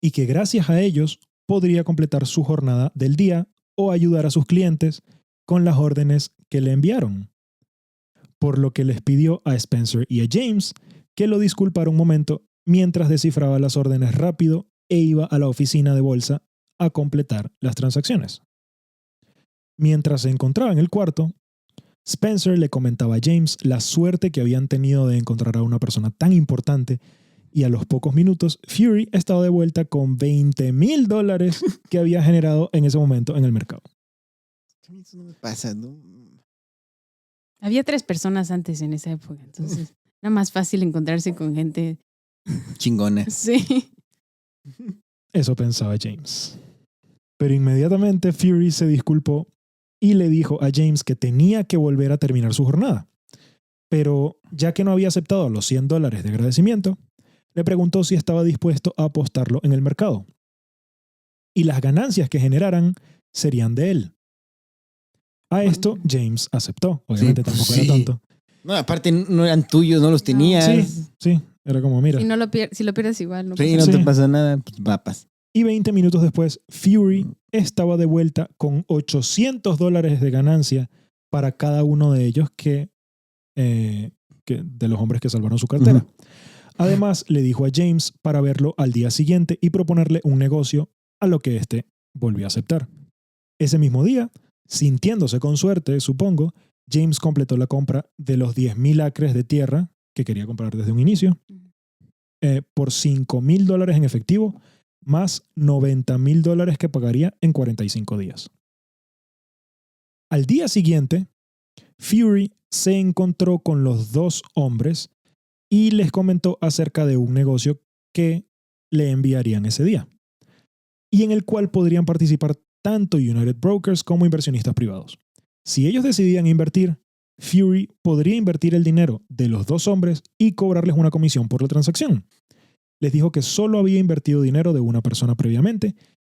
y que gracias a ellos podría completar su jornada del día o ayudar a sus clientes con las órdenes que le enviaron. Por lo que les pidió a Spencer y a James que lo disculpara un momento mientras descifraba las órdenes rápido e iba a la oficina de bolsa a completar las transacciones. Mientras se encontraba en el cuarto, Spencer le comentaba a James la suerte que habían tenido de encontrar a una persona tan importante y a los pocos minutos Fury estaba de vuelta con $20,000 que había generado en ese momento en el mercado. Eso no me pasa, ¿no? Había 3 personas antes en esa época, entonces era más fácil encontrarse con gente. Chingona. Sí. Eso pensaba James. Pero inmediatamente Fury se disculpó y le dijo a James que tenía que volver a terminar su jornada. Pero ya que no había aceptado los $100 de agradecimiento, le preguntó si estaba dispuesto a apostarlo en el mercado. Y las ganancias que generaran serían de él. A esto James aceptó. Obviamente Sí, pues tampoco sí. era tonto. No, aparte no eran tuyos, no los tenías. Sí, era como, mira. Si, si lo pierdes igual, no Sí, pasa no nada. te pasa nada, pues papas. Y 20 minutos después, Fury estaba de vuelta con $800 de ganancia para cada uno de ellos que de los hombres que salvaron su cartera. Ujú. Además, le dijo a James para verlo al día siguiente y proponerle un negocio, a lo que éste volvió a aceptar. Ese mismo día, sintiéndose con suerte, supongo, James completó la compra de los 10,000 acres de tierra que quería comprar desde un inicio por $5,000 en efectivo, más $90,000 que pagaría en 45 días. Al día siguiente, Fury se encontró con los dos hombres y les comentó acerca de un negocio que le enviarían ese día y en el cual podrían participar tanto United Brokers como inversionistas privados. Si ellos decidían invertir, Fury podría invertir el dinero de los dos hombres y cobrarles una comisión por la transacción. Les dijo que solo había invertido dinero de una persona previamente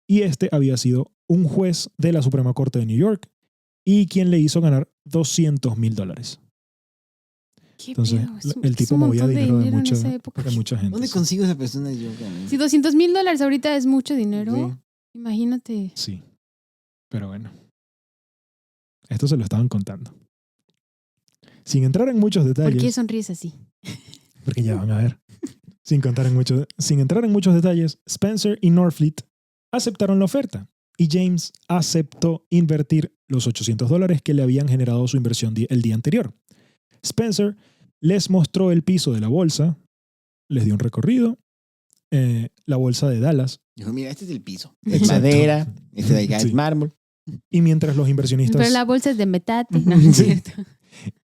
y este había sido un juez de la Suprema Corte de New York y quien le hizo ganar $200,000. ¿Qué Entonces, pedo? el Es tipo un movía montón de dinero de en mucha esa época. gente. ¿Dónde Sí. consigo esa persona yo? cabrón? Si $200,000 ahorita es mucho dinero, Sí. imagínate. Sí, pero bueno. Esto se lo estaban contando. Sin entrar en muchos ¿Por detalles. qué sonríes así? Porque ya van a ver. Sin entrar en muchos detalles, Spencer y Norfleet aceptaron la oferta y James aceptó invertir los $800 que le habían generado su inversión el día anterior. Spencer les mostró el piso de la bolsa, les dio un recorrido, la bolsa de Dallas, Dijo, mira, este es el piso. Es Exacto. madera, este de acá Sí. es mármol. y mientras los inversionistas... Pero la bolsa es de metate. No, es Sí. cierto.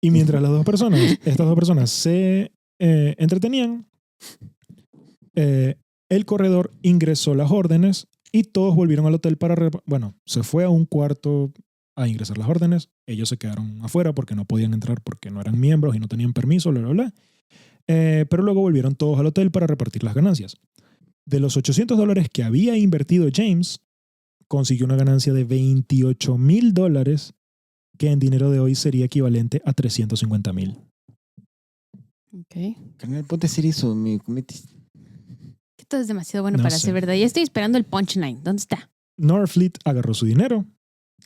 Y mientras estas dos personas se entretenían, el corredor ingresó las órdenes y todos volvieron al hotel se fue a un cuarto a ingresar las órdenes. Ellos se quedaron afuera porque no podían entrar porque no eran miembros y no tenían permiso, bla, bla, bla. Pero luego volvieron todos al hotel para repartir las ganancias. De los $800 que había invertido James, consiguió una ganancia de $28,000 que en dinero de hoy sería equivalente a $350,000. Ok. Carnal, ponte a hacer eso. Me cometes. Que todo es demasiado bueno No para sé. ser verdad. Ya estoy esperando el punchline. ¿Dónde está? Norfleet agarró su dinero,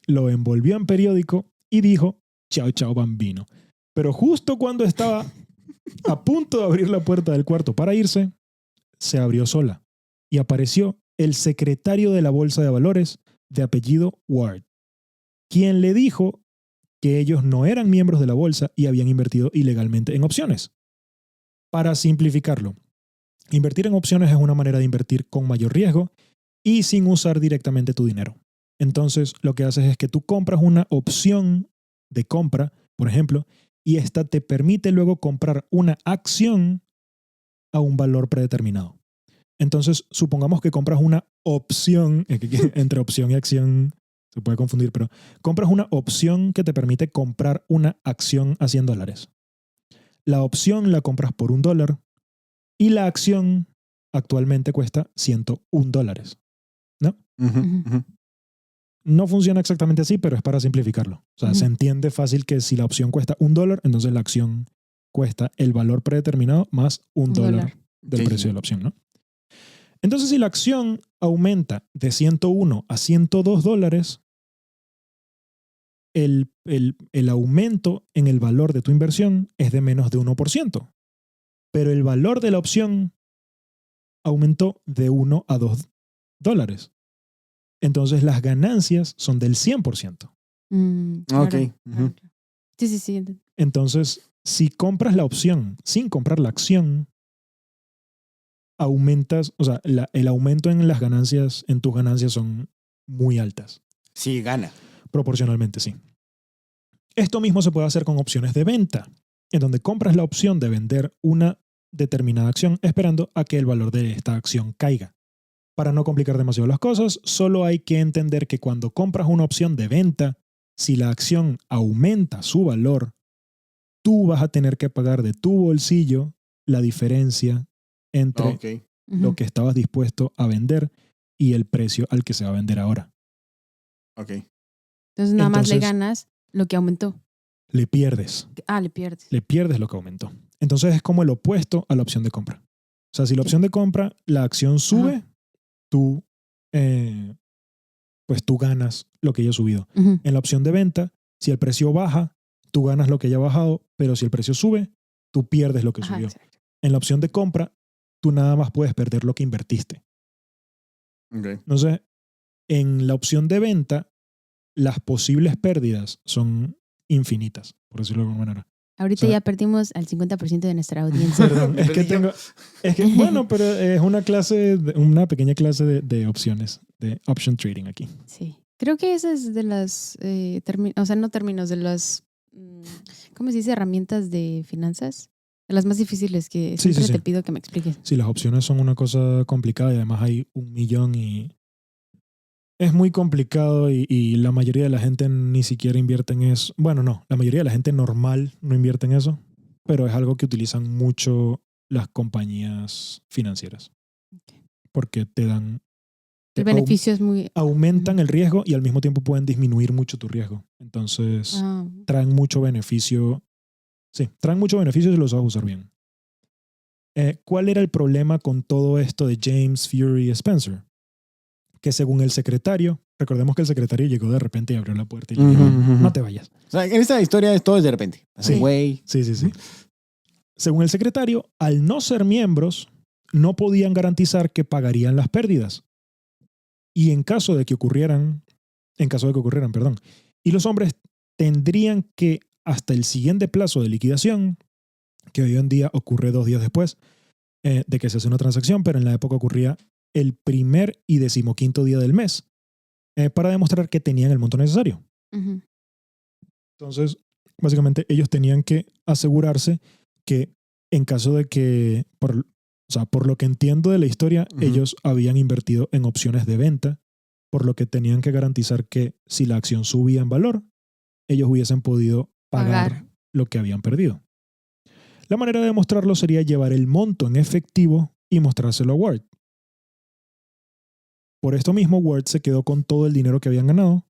lo envolvió en periódico y dijo, chao, chao, bambino. Pero justo cuando estaba a punto de abrir la puerta del cuarto para irse, se abrió sola y apareció el secretario de la Bolsa de Valores de apellido Ward, quien le dijo que ellos no eran miembros de la bolsa y habían invertido ilegalmente en opciones. Para simplificarlo, invertir en opciones es una manera de invertir con mayor riesgo y sin usar directamente tu dinero. Entonces, lo que haces es que tú compras una opción de compra, por ejemplo, y esta te permite luego comprar una acción a un valor predeterminado. Entonces, supongamos que compras una opción, entre opción y acción se puede confundir, pero compras una opción que te permite comprar una acción a $100. La opción la compras por $1 y la acción actualmente cuesta $101. No funciona exactamente así, pero es para simplificarlo. O sea, se entiende fácil que si la opción cuesta $1, entonces la acción cuesta el valor predeterminado más $1 del precio de la opción, ¿no? Entonces, si la acción aumenta de 101 a $102, el aumento en el valor de tu inversión es de menos de 1%. Pero el valor de la opción aumentó de 1 a $2. Entonces, las ganancias son del 100%. Ok. Claro. Sí. Entonces, si compras la opción sin comprar la acción, aumentas, o sea, el aumento en las ganancias, en tus ganancias son muy altas. Sí, gana. Proporcionalmente, sí. Esto mismo se puede hacer con opciones de venta, en donde compras la opción de vender una determinada acción esperando a que el valor de esta acción caiga. Para no complicar demasiado las cosas, solo hay que entender que cuando compras una opción de venta, si la acción aumenta su valor, tú vas a tener que pagar de tu bolsillo la diferencia entre lo que estabas dispuesto a vender y el precio al que se va a vender ahora. Ok. Entonces nada más le ganas lo que aumentó. Le pierdes. Le pierdes. Le pierdes lo que aumentó. Entonces es como el opuesto a la opción de compra. O sea, si la opción de compra, la acción sube, tú ganas lo que haya subido. En la opción de venta, si el precio baja, tú ganas lo que haya bajado, pero si el precio sube, tú pierdes lo que subió. Exacto. En la opción de compra, tú nada más puedes perder lo que invertiste. Okay. Entonces, en la opción de venta, las posibles pérdidas son infinitas, por decirlo de alguna manera. Ahorita ya perdimos al 50% de nuestra audiencia. Perdón, bueno, pero es una pequeña clase de opciones, de option trading aquí. Sí. Creo que esa es de las, no términos, de las, ¿cómo se dice? Herramientas de finanzas. De las más difíciles que siempre te pido que me expliques. Sí, las opciones son una cosa complicada y además hay 1 millón y es muy complicado y la mayoría de la gente ni siquiera invierte en eso. Bueno, no, la mayoría de la gente normal no invierte en eso, pero es algo que utilizan mucho las compañías financieras. Okay. Porque te dan... El beneficio es muy... Aumentan el riesgo y al mismo tiempo pueden disminuir mucho tu riesgo. Entonces, traen mucho beneficio. Sí, traen mucho beneficio si los vas a usar bien. ¿Cuál era el problema con todo esto de James, Fury y Spencer? Que según el secretario, recordemos que el secretario llegó de repente y abrió la puerta y le dijo, no te vayas. O sea, en esta historia todo es de repente. Sí. Güey. Sí. Según el secretario, al no ser miembros, no podían garantizar que pagarían las pérdidas. Y en caso de que ocurrieran, y los hombres tendrían que, hasta el siguiente plazo de liquidación, que hoy en día ocurre 2 días después de que se hace una transacción, pero en la época ocurría el primer y 15º día del mes, para demostrar que tenían el monto necesario. Entonces, básicamente, ellos tenían que asegurarse que en caso de que, por lo que entiendo de la historia, ellos habían invertido en opciones de venta, por lo que tenían que garantizar que si la acción subía en valor, ellos hubiesen podido pagar lo que habían perdido. La manera de demostrarlo sería llevar el monto en efectivo y mostrárselo a Ward. Por esto mismo, Ward se quedó con todo el dinero que habían ganado, o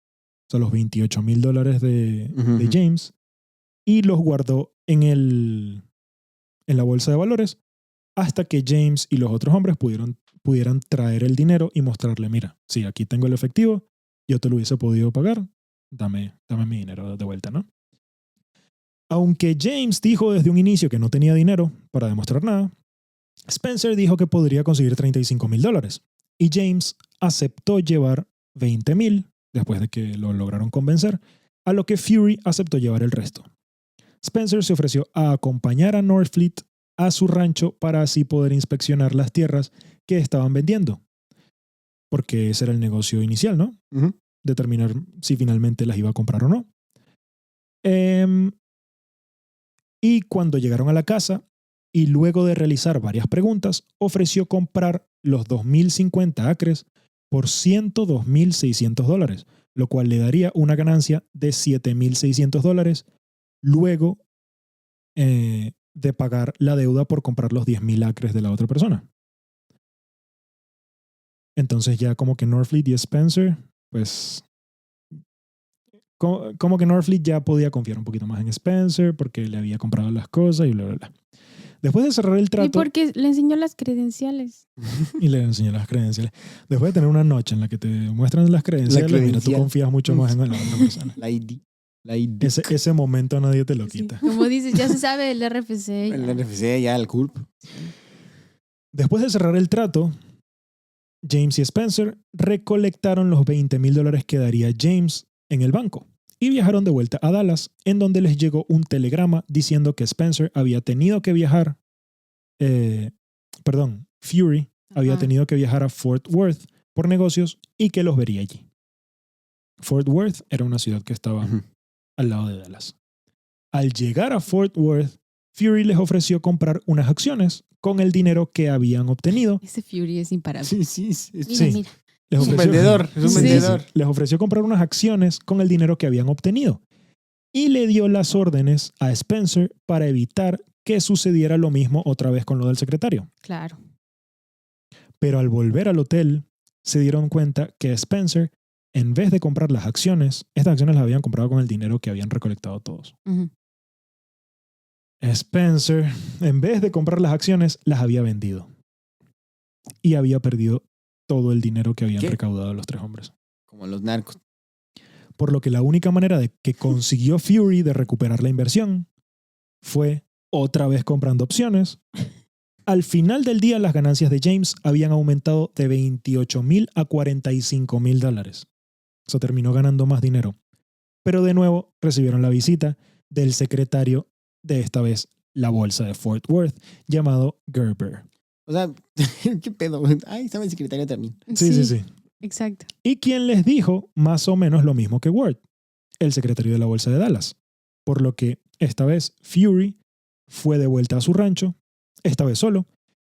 sea, los $28,000 de James, y los guardó en el en la bolsa de valores hasta que James y los otros hombres pudieran traer el dinero y mostrarle, mira, sí, aquí tengo el efectivo, yo te lo hubiese podido pagar, dame mi dinero de vuelta, ¿no? Aunque James dijo desde un inicio que no tenía dinero para demostrar nada, Spencer dijo que podría conseguir $35,000 y James aceptó llevar 20,000 después de que lo lograron convencer, a lo que Fury aceptó llevar el resto. Spencer se ofreció a acompañar a Northfleet a su rancho para así poder inspeccionar las tierras que estaban vendiendo, porque ese era el negocio inicial, ¿no? Ujú. Determinar si finalmente las iba a comprar o no. Y cuando llegaron a la casa, y luego de realizar varias preguntas, ofreció comprar los 2,050 acres por $102,600, lo cual le daría una ganancia de $7,600 luego de pagar la deuda por comprar los 10,000 acres de la otra persona. Entonces ya como que Northfleet y Spencer, pues como que Northfleet ya podía confiar un poquito más en Spencer porque le había comprado las cosas y bla, bla, bla. Después de cerrar el trato... Y porque le enseñó las credenciales. Y le enseñó las credenciales. Después de tener una noche en la que te muestran las credenciales, mira, tú confías mucho más en la otra persona. La ID. Ese momento nadie te lo Sí, quita. como dices, ya se sabe el RFC. El RFC, ya el CURP. Después de cerrar el trato, James y Spencer recolectaron los $20,000 que daría James en el banco y viajaron de vuelta a Dallas, en donde les llegó un telegrama diciendo que Spencer había tenido que viajar, Fury había tenido que viajar a Fort Worth por negocios y que los vería allí. Fort Worth era una ciudad que estaba al lado de Dallas. Al llegar a Fort Worth, Fury les ofreció comprar unas acciones con el dinero que habían obtenido. Ese Fury es imparable. Sí. Mira. Es un vendedor. Les ofreció comprar unas acciones con el dinero que habían obtenido y le dio las órdenes a Spencer para evitar que sucediera lo mismo otra vez con lo del secretario. Claro. Pero al volver al hotel, se dieron cuenta que Spencer, en vez de comprar las acciones, estas acciones las habían comprado con el dinero que habían recolectado todos. Uh-huh. Spencer, en vez de comprar las acciones, las había vendido. Y había perdido todo el dinero que habían recaudado los tres hombres. Como los narcos. Por lo que la única manera de que consiguió Fury de recuperar la inversión fue otra vez comprando opciones. Al final del día, las ganancias de James habían aumentado de $28,000 a $45,000. Eso terminó ganando más dinero. Pero de nuevo recibieron la visita del secretario de esta vez la bolsa de Fort Worth, llamado Gerber. O sea, ¿qué pedo? Ahí estaba el secretario también. Sí. Exacto. Y quien les dijo más o menos lo mismo que Ward, el secretario de la bolsa de Dallas. Por lo que esta vez Fury fue de vuelta a su rancho, esta vez solo,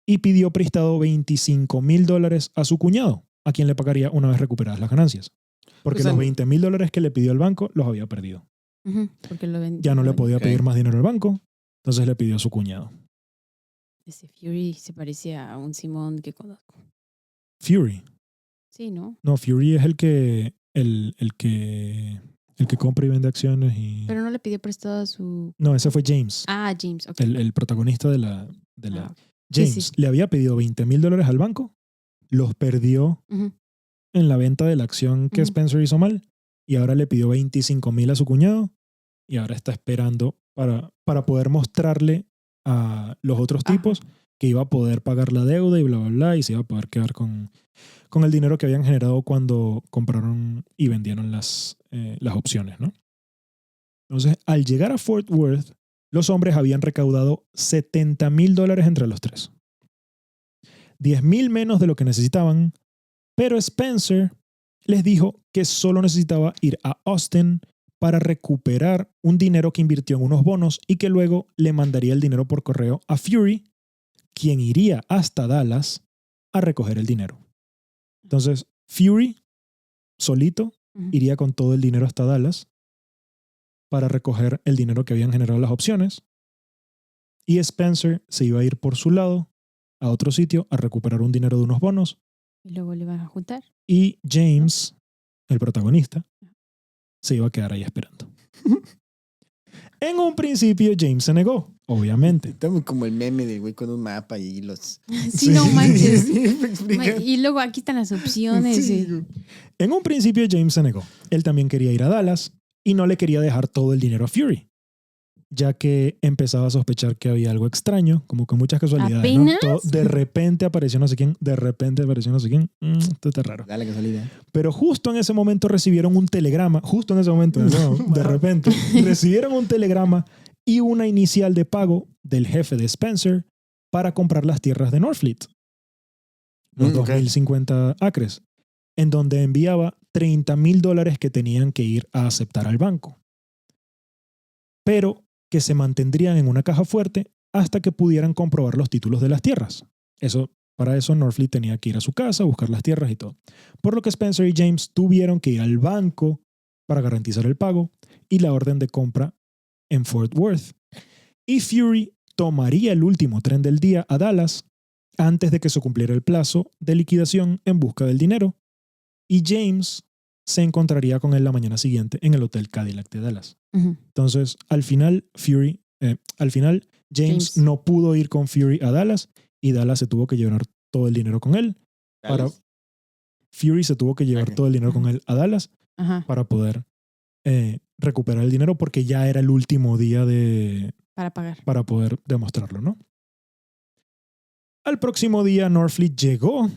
y pidió prestado $25,000 a su cuñado, a quien le pagaría una vez recuperadas las ganancias. Porque los $20,000 que le pidió al banco los había perdido. Uh-huh, porque ya no le podía pedir más dinero al banco, entonces le pidió a su cuñado. Ese Fury se parecía a un Simón que conozco. Fury. Sí, ¿no? No, Fury es el que compra y vende acciones y... Pero no le pidió prestado a su... No, ese fue James. Ah, James, ok. El protagonista de la... Okay. James le había pedido $20,000 al banco, los perdió en la venta de la acción que Spencer hizo mal y ahora le pidió $25,000 a su cuñado y ahora está esperando para poder mostrarle a los otros tipos que iba a poder pagar la deuda y bla, bla, bla, y se iba a poder quedar con el dinero que habían generado cuando compraron y vendieron las opciones, ¿no? Entonces, al llegar a Fort Worth, los hombres habían recaudado $70,000 entre los tres. 10,000 menos de lo que necesitaban, pero Spencer les dijo que solo necesitaba ir a Austin para recuperar un dinero que invirtió en unos bonos y que luego le mandaría el dinero por correo a Fury, quien iría hasta Dallas a recoger el dinero. Entonces, Fury, solito, iría con todo el dinero hasta Dallas para recoger el dinero que habían generado las opciones. Y Spencer se iba a ir por su lado a otro sitio a recuperar un dinero de unos bonos. Y luego le van a juntar. Y James, el protagonista, se iba a quedar ahí esperando. En un principio, James se negó, obviamente. Estamos como el meme del güey con un mapa y los... Sí, no manches. Sí, me explica. Y luego aquí están las opciones. Sí. En un principio, James se negó. Él también quería ir a Dallas y no le quería dejar todo el dinero a Fury, ya que empezaba a sospechar que había algo extraño, como con muchas casualidades. ¿No? ¿Apenas? De repente apareció no sé quién, de repente apareció no sé quién. Esto está raro. Da la casualidad. Pero justo en ese momento recibieron un telegrama, justo en ese momento, de repente, recibieron un telegrama y una inicial de pago del jefe de Spencer para comprar las tierras de Northfleet, los 2.050 acres, en donde enviaba $30,000 que tenían que ir a aceptar al banco, pero que se mantendrían en una caja fuerte hasta que pudieran comprobar los títulos de las tierras. Para eso Northfleet tenía que ir a su casa, buscar las tierras y todo. Por lo que Spencer y James tuvieron que ir al banco para garantizar el pago y la orden de compra en Fort Worth. Y Fury tomaría el último tren del día a Dallas antes de que se cumpliera el plazo de liquidación en busca del dinero. Y James se encontraría con él la mañana siguiente en el Hotel Cadillac de Dallas. Ujú. Entonces, al final, James no pudo ir con Fury a Dallas y Dallas se tuvo que llevar todo el dinero con él. Fury se tuvo que llevar todo el dinero con él a Dallas Ajá. para poder recuperar el dinero porque ya era el último día Para pagar. para poder demostrarlo, ¿no? Al próximo día, Northfleet llegó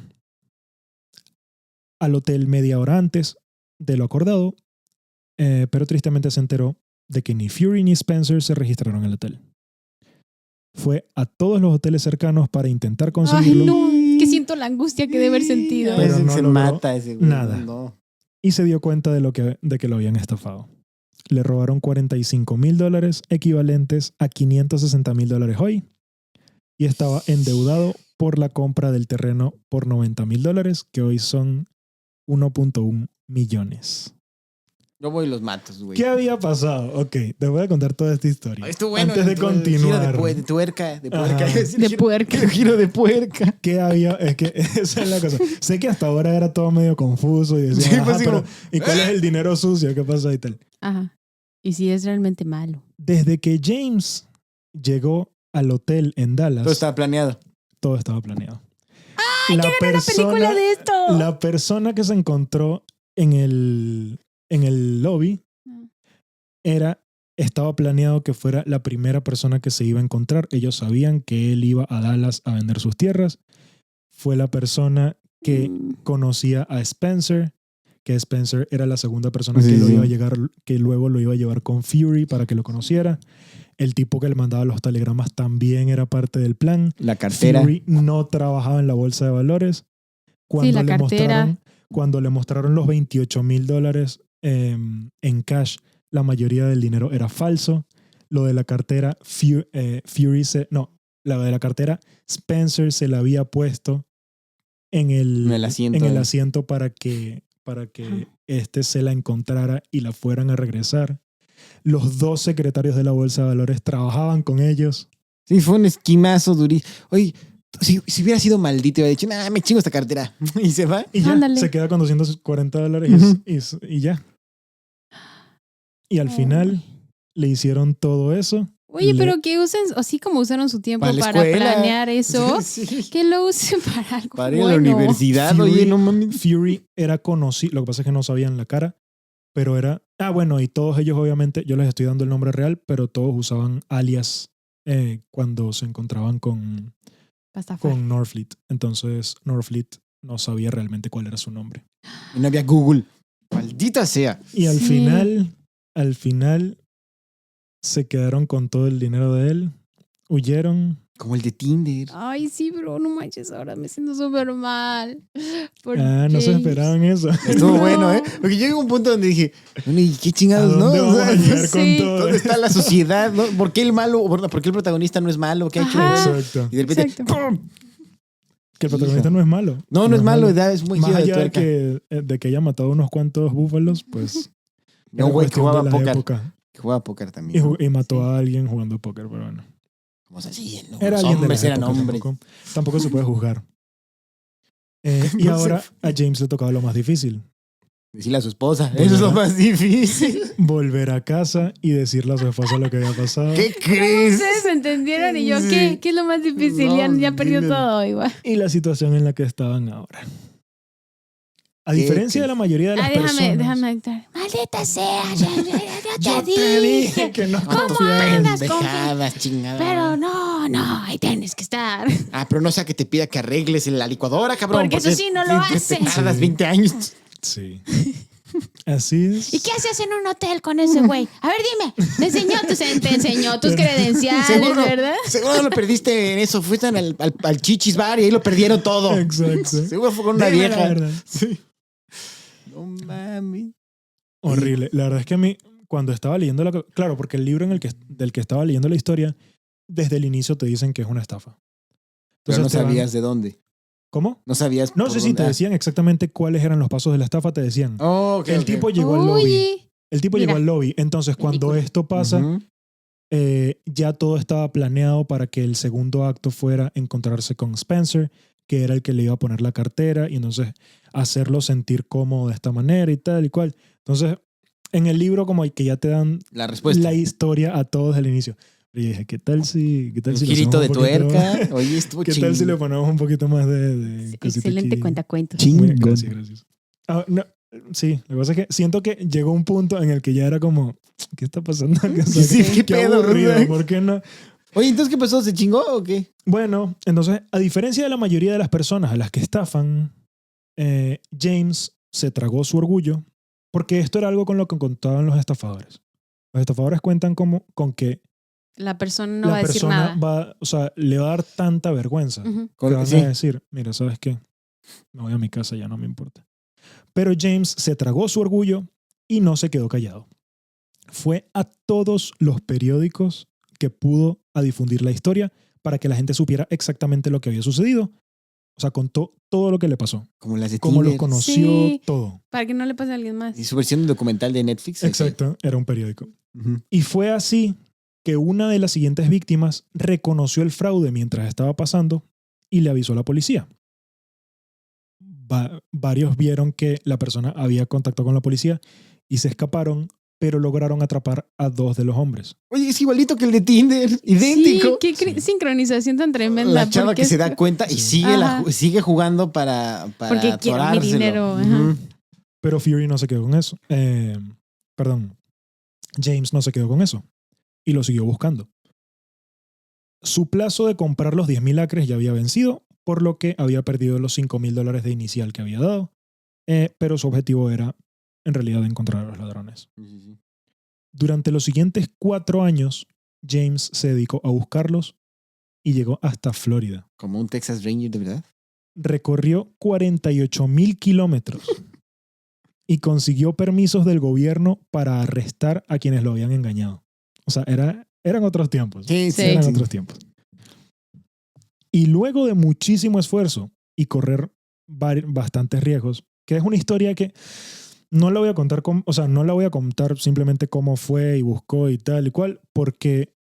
al hotel media hora antes de lo acordado, pero tristemente se enteró de que ni Fury ni Spencer se registraron en el hotel. Fue a todos los hoteles cercanos para intentar conseguirlo. Ay, no, que siento la angustia que debe haber sentido. Pero Pero no se logró mata ese güey. nada. No. Y se dio cuenta de que lo habían estafado. Le robaron $45,000 equivalentes a $560,000 hoy y estaba endeudado por la compra del terreno por $90,000 que hoy son 1.1 millones. Yo voy y los matos, güey. ¿Qué había pasado? Ok, te voy a contar toda esta historia. Estuvo bueno. Antes de Giro continuar. de tuerca. De puerca. Ajá. De puerca. Giro de puerca. ¿Qué había? Es que esa es la cosa. Sé que hasta ahora era todo medio confuso y decía, Sí, ajá, pues, pero como, ¿y cuál es el dinero sucio? ¿Qué pasa y tal? Ajá. Y si es realmente malo. Desde que James llegó al hotel en Dallas, Todo estaba planeado. todo estaba planeado. ¡Ay, qué gané la película de esto! La persona que se encontró en el lobby estaba planeado que fuera la primera persona que se iba a encontrar. Ellos sabían que él iba a Dallas a vender sus tierras. Fue la persona que conocía a Spencer, que Spencer era la segunda persona que luego lo iba a llevar con Fury para que lo conociera. El tipo que le mandaba los telegramas también era parte del plan. La cartera. Fury no trabajaba en la bolsa de valores. La cartera. Cuando le mostraron los $28,000 en cash, la mayoría del dinero era falso. Lo de la cartera, la de la cartera, Spencer se la había puesto en el asiento para que se la encontrara y la fueran a regresar. Los 2 secretarios de la bolsa de valores trabajaban con ellos. Sí, fue un esquimazo durísimo. Oye, si hubiera sido maldito, hubiera dicho, nah, me chingo esta cartera. Y se va. Y ya, Ándale. se queda con $240 y ya. Y al final le hicieron todo eso. Oye, pero que usen, así como usaron su tiempo para planear eso, Sí. que lo usen para algo Para ir a bueno. la universidad, Fury- oye, no mames. Fury era conocido, lo que pasa es que no sabían la cara, pero era... bueno, y todos ellos obviamente, yo les estoy dando el nombre real, pero todos usaban alias cuando se encontraban con Northfleet. Entonces Northfleet no sabía realmente cuál era su nombre. Y no había Google. Maldita sea. Y al Sí. final se quedaron con todo el dinero de él, huyeron. Como el de Tinder. Ay, sí, bro, no manches, ahora me siento súper mal. Por No se James. esperaban eso. Estuvo No. bueno, ¿eh? Porque yo llegué a un punto donde dije, bueno, ¿y qué ¿A chingados, no? dónde O vamos a sea, llegar con sí. todo? ¿dónde está la sociedad? ¿No? ¿Por qué el malo? ¿Por qué el protagonista no es malo? ¿Qué ha hecho? Ajá. Bueno? Exacto. Y de repente, Exacto. ¡pum! Que el protagonista no es malo. No es malo, es muy Más giro de allá tuerca. de que haya matado unos cuantos búfalos, pues... No, era güey, que cuestión jugaba de la póker. época. Que jugaba póker también. Y mató Sí. a alguien jugando póker, pero bueno. Como así, ¿no? Era Los alguien de la hombres eran época, hombres. tampoco se puede juzgar. Y No ahora sé. a James le tocaba lo más difícil. Decirle a su esposa. Bueno, Eso es lo más difícil. Volver a casa y decirle a su esposa lo que había pasado. ¿Qué crees? Ustedes entendieron y yo, Sí. ¿qué es lo más difícil? No, ya perdió dime. todo igual. Y la situación en la que estaban ahora. A diferencia de la mayoría de las personas... Déjame entrar. Maldita sea, yo Yo te dije. que no ¿Cómo confiaras. andas? Pendejadas, chingada. Pero no, ahí tienes que estar. Ah, pero no sea que te pida que arregles en la licuadora, cabrón. Porque eso sí no lo te hace. tardas 20 años. Sí. Así es. ¿Y qué hacías en un hotel con ese güey? A ver, dime. Te enseñó tus credenciales, Seguro, ¿verdad? seguro no lo perdiste en eso. Fuiste al Chichis Bar y ahí lo perdieron todo. Exacto. Seguro fue con una Dime la vieja. verdad. Sí. No mami. Horrible. La verdad es que a mí, cuando estaba leyendo claro, porque el libro del que estaba leyendo la historia, desde el inicio te dicen que es una estafa. Pero no te van- sabías de dónde. ¿Cómo? No sabías. No por sé si dónde. te decían exactamente cuáles eran los pasos de la estafa, te decían. Oh, ok, el ok. tipo llegó al lobby. Oye. El tipo Mira. llegó al lobby. Entonces, cuando Ridículo. esto pasa, Ujú. ya todo estaba planeado para que el segundo acto fuera encontrarse con Spencer, que era el que le iba a poner la cartera, y entonces hacerlo sentir cómodo de esta manera y tal y cual. Entonces, en el libro como que ya te dan La respuesta. la historia a todos al inicio. Y dije, ¿qué tal si Un lo girito de hacemos un poquito- tuerca. Oye, estuvo ¿Qué tal si le chingón. ponemos un poquito más de cosita Excelente aquí? cuentacuentos. Chingón. Gracias, gracias. No, sí, lo que pasa es que siento que llegó un punto en el que ya era como, ¿qué está pasando? Sí, qué qué pedo, aburrido, ¿verdad? ¿por qué no? Oye, entonces, ¿qué pasó? ¿Se chingó o qué? Bueno, entonces, a diferencia de la mayoría de las personas a las que estafan, James se tragó su orgullo, porque esto era algo con lo que contaban los estafadores. Los estafadores cuentan con que La persona no la va a decir persona nada. o sea, le va a dar tanta vergüenza Ujú. que van Sí. a decir, mira, ¿sabes qué? Me voy a mi casa, ya no me importa. Pero James se tragó su orgullo y no se quedó callado. Fue a todos los periódicos que pudo a difundir la historia para que la gente supiera exactamente lo que había sucedido. O sea, contó todo lo que le pasó. Como las de Cómo los Tinder. conoció, Sí. todo. Para que no le pase a alguien más. Y su versión documental de Netflix. Exacto, era un periódico. Ujú. Y fue así que una de las siguientes víctimas reconoció el fraude mientras estaba pasando y le avisó a la policía. Varios vieron que la persona había contactado con la policía y se escaparon, pero lograron atrapar a 2 de los hombres. Oye, es igualito que el de Tinder. Idéntico. Sí, qué Sí. sincronización tan tremenda. La chava porque que se es- da cuenta y Sí. sigue jugando para Porque quiero mi atorárselo. dinero, Ujú. ajá. Pero Fury no se quedó con eso. Perdón. James no se quedó con eso y lo siguió buscando. Su plazo de comprar los 10,000 acres ya había vencido, por lo que había perdido los $5,000 de inicial que había dado. Pero su objetivo era, en realidad, encontrar a los ladrones. Durante los siguientes 4 años, James se dedicó a buscarlos y llegó hasta Florida. Como un Texas Ranger, de verdad. Recorrió 48,000 kilómetros y consiguió permisos del gobierno para arrestar a quienes lo habían engañado. O sea, eran otros tiempos. Sí, Sí. Eran otros tiempos. Y luego de muchísimo esfuerzo y correr bastantes riesgos, que es una historia que no la voy a contar, no la voy a contar simplemente cómo fue y buscó y tal y cual, porque